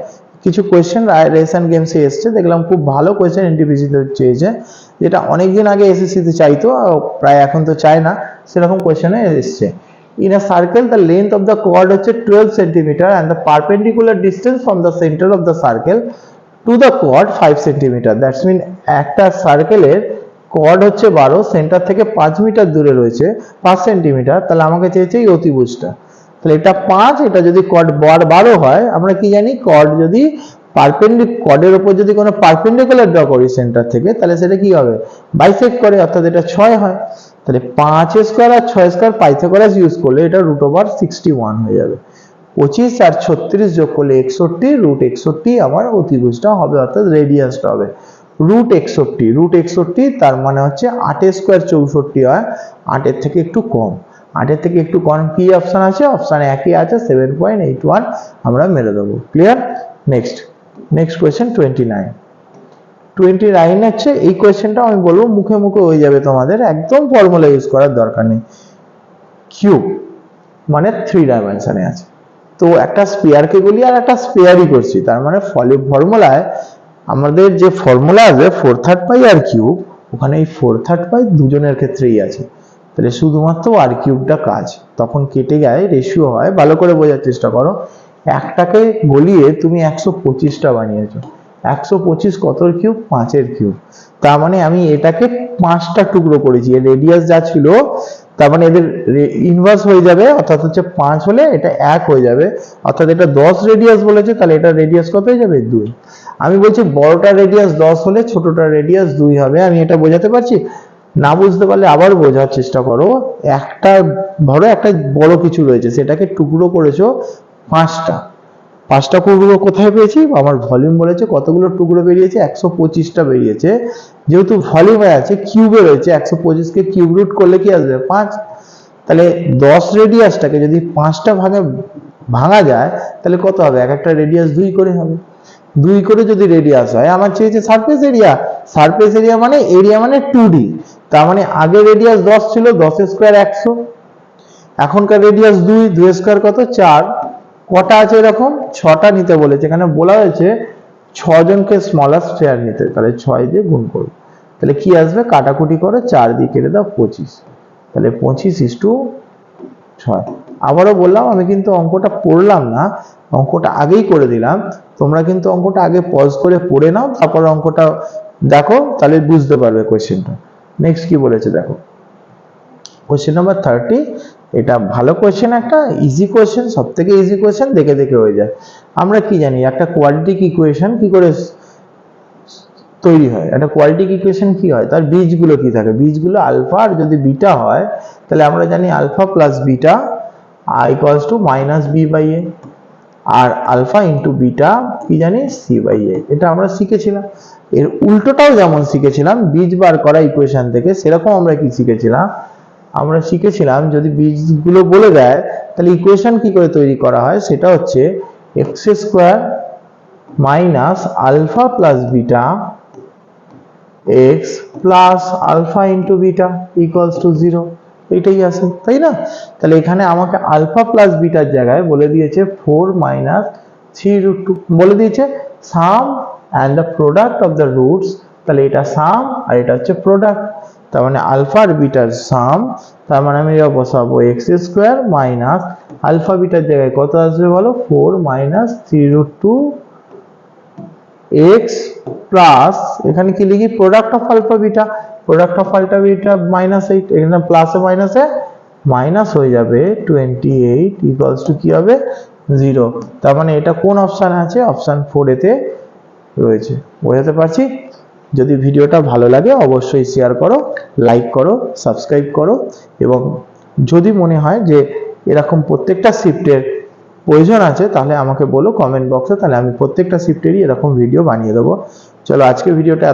কিছু কোয়েশ্চেন রেস এন্ড গেমসে এসেছে, দেখলাম খুব ভালো কোয়েশ্চেন এনটিপিসি তে চেয়েছে, যেটা অনেকদিন আগে এসএসসি তে চাইতো, প্রায় এখন তো চায় না, সেরকম কোয়েশ্চেনে এসেছে। In a circle the length of the chord হচ্ছে 12 centimetre and the perpendicular distance from the center of the circle to the chord 5 centimetre, that's mean একটা সার্কেলের কর্ড হচ্ছে 12, সেন্টার থেকে 5 মিটার দূরে রয়েছে 5 সেন্টিমিটার, তাহলে আমাকে চেয়েছে এই অতিভুজটা, তাহলে এটা 5, এটা যদি কর্ড 12 হয়, আমরা কি জানি কর্ড যদি কর্ডের উপর যদি কোনো পারপেন্ডিকুলার ড্র করি সেন্টার থেকে, তাহলে সেটা কি হবে, বাইসেক্ট করে, অর্থাৎ এটা 6 হয়, তাহলে 5 স্কয়ার আর 6 স্কয়ার পাইথাগোরাস ইউজ করলে এটা √61 হয়ে যাবে, 25 আর 36 যোগ করলে 61, √61 আমার অতিভুজটা হবে, অর্থাৎ রেডিয়াসটা হবে √61, তার মানে হচ্ছে 8 স্কয়ার 64 হয়, 8 এর থেকে একটু কম, 8 এর থেকে একটু কম কি অপশন আছে, অপশন একই আছে 7.81, আমরা মেরে দেবো, ক্লিয়ার। নেক্সট, নেক্সট কোয়েশ্চেন 29 হচ্ছে, এই কোয়েশ্চেনটা আমি বলবো মুখে মুখে হয়ে যাবে তোমাদের, একদম ফর্মুলা ইউজ করার দরকার নেই। কিউব মানে 3 ডাইমেনশনে আছে, তো একটা স্ফিয়ারকে বলি আর একটা স্ফিয়ারই করছি, তার মানে ফর্মুলায় আমাদের যে ফর্মুলা আছে 4/3 পাই আর কিউব, ওখানে এই 4/3 পাই দুজনের ক্ষেত্রেই আছে, তাহলে শুধুমাত্র আর কিউবটা কাজ, তখন কেটে যায়, রেশিও হয়, ভালো করে বোঝার চেষ্টা করো। একটাকে গলিয়ে তুমি 125টা বানিয়েছো, 125 কতর কিউব, 5 এর কিউব, তার মানে আমি এটাকে 5টা টুকরো করেছি, এর রেডিয়াস যা ছিল, তার মানে এদের ইনভার্স হয়ে যাবে, অর্থাৎ হচ্ছে 5 হলে এটা 1 হয়ে যাবে, অর্থাৎ এটা 10 রেডিয়াস বলেছে, তাহলে এটা রেডিয়াস কত হয়ে যাবে, 2। আমি বলছি বড়টার রেডিয়াস 10 হলে ছোটটার রেডিয়াস 2 হবে, আমি এটা বোঝাতে পারছি, না বুঝতে পারলে আবার বোঝার চেষ্টা করো। একটা ধরো একটা বড় কিছু রয়েছে, সেটাকে টুকরো করেছো 5টা টুকরো কোথায় পেয়েছি, আমার ভলিউম বলেছে কতগুলো টুকরো বেরিয়েছে, 125টা বেরিয়েছে, যেহেতু ভলিউমে আছে কিউবে রয়েছে, 125 কে কিউব রুট করলে কি আসবে, 5, তাহলে 10 রেডিয়াসটাকে যদি 5টা ভাগে ভাঙা যায়, তাহলে কত হবে, এক একটা রেডিয়াস 2 করে হবে, 2 করে যদি রেডিয়াস হয়, আমার চেয়েছে সারফেস এরিয়া, সারফেস এরিয়া মানে 2D, তার মানে আগে রেডিয়াস 10 ছিল, 10 স্কয়ার 100, এখনকার রেডিয়াস 2 স্কয়ার কত, 4, কটা আছে এরকম, 6টা নিতে বলেছে, এখানে বলা হয়েছে 6 জনকে স্মলার স্ফিয়ার নিতে, তাহলে 6 দিয়ে গুণ করব, তাহলে কি আসবে, কাটাকুটি করে 4 দিয়ে কেটে দাও 25, তাহলে 25:6। আবারও বললাম আমি কিন্তু অঙ্কটা পড়লাম না, অঙ্কটা আগেই করে দিলাম, তোমরা কিন্তু অঙ্কটা আগে পজ করে পড়ে নাও, তারপর অঙ্কটা দেখো, তাহলে বুঝতে পারবে কোশ্চেনটা। নেক্সট কি বলেছে দেখো, কোশ্চেন নাম্বার 30, এটা ভালো কোশ্চেন, একটা ইজি কোশ্চেন, সবথেকে ইজি কোশ্চেন, দেখে দেখে হয়ে যায়। আমরা কি জানি একটা কোয়াড্রেটিক ইকুয়েশন কি করে তৈরি হয়। একটা কোয়াড্রেটিক ইকুয়েশন কি হয়, তার বীজগুলো কি থাকে, বীজগুলো আলফা আর যদি বিটা হয় তাহলে আমরা জানি alpha plus beta equals to minus B by A, আর আলফা ইন্টু বিটা কি জানি সি বাই এ। এটা আমরা শিখেছিলাম। এর উল্টোটাও যেমন শিখেছিলাম বীজ বার করা ইকুয়েশন থেকে, সেরকম আমরা কি শিখেছিলাম, আমরা শিখেছিলাম যদি বীজগুলো বলে দেয় তাহলে ইকুয়েশন কি করে তৈরি করা হয়, সেটা হচ্ছে x square minus alpha plus beta x plus alpha into beta equals to 0, এটাই আসে, তাই না? তাহলে এখানে আমাকে আলফা প্লাস বিটার জায়গায় বলে দিয়েছে 4 মাইনাস 3√2, বলে দিয়েছে sum and the product of the roots, তাহলে এটা সাম আর এটা হচ্ছে প্রোডাক্ট, তার মানে আলফা আর বিটার সাম, তার মানে আমি এটা বসাবো এক্স স্কোয়ার মাইনাস আলফা বিটার জায়গায় কত আসবে বলো, 4 মাইনাস 3√2 এক্স প্লাস এখানে কি লিখি product of alpha beta, product of alpha beta minus 8, এখানে প্লাসে মাইনাসে মাইনাস হয়ে যাবে 28 ইকুয়ালস টু কি হবে 0, তার মানে এটা কোন অপশানে আছে, অপশান 4 এতে রয়েছে। বোঝাতে পারছি? যদি ভিডিওটা ভালো লাগে অবশ্যই শেয়ার করো, লাইক করো, সাবস্ক্রাইব করো, এবং যদি মনে হয় যে এরকম প্রত্যেকটা শিফটের প্রয়োজন আছে তাহলে আমাকে বলো কমেন্ট বক্সে, তাহলে আমি প্রত্যেকটা শিফটেরই এরকম ভিডিও বানিয়ে দেবো। চলো আজকে ভিডিওটা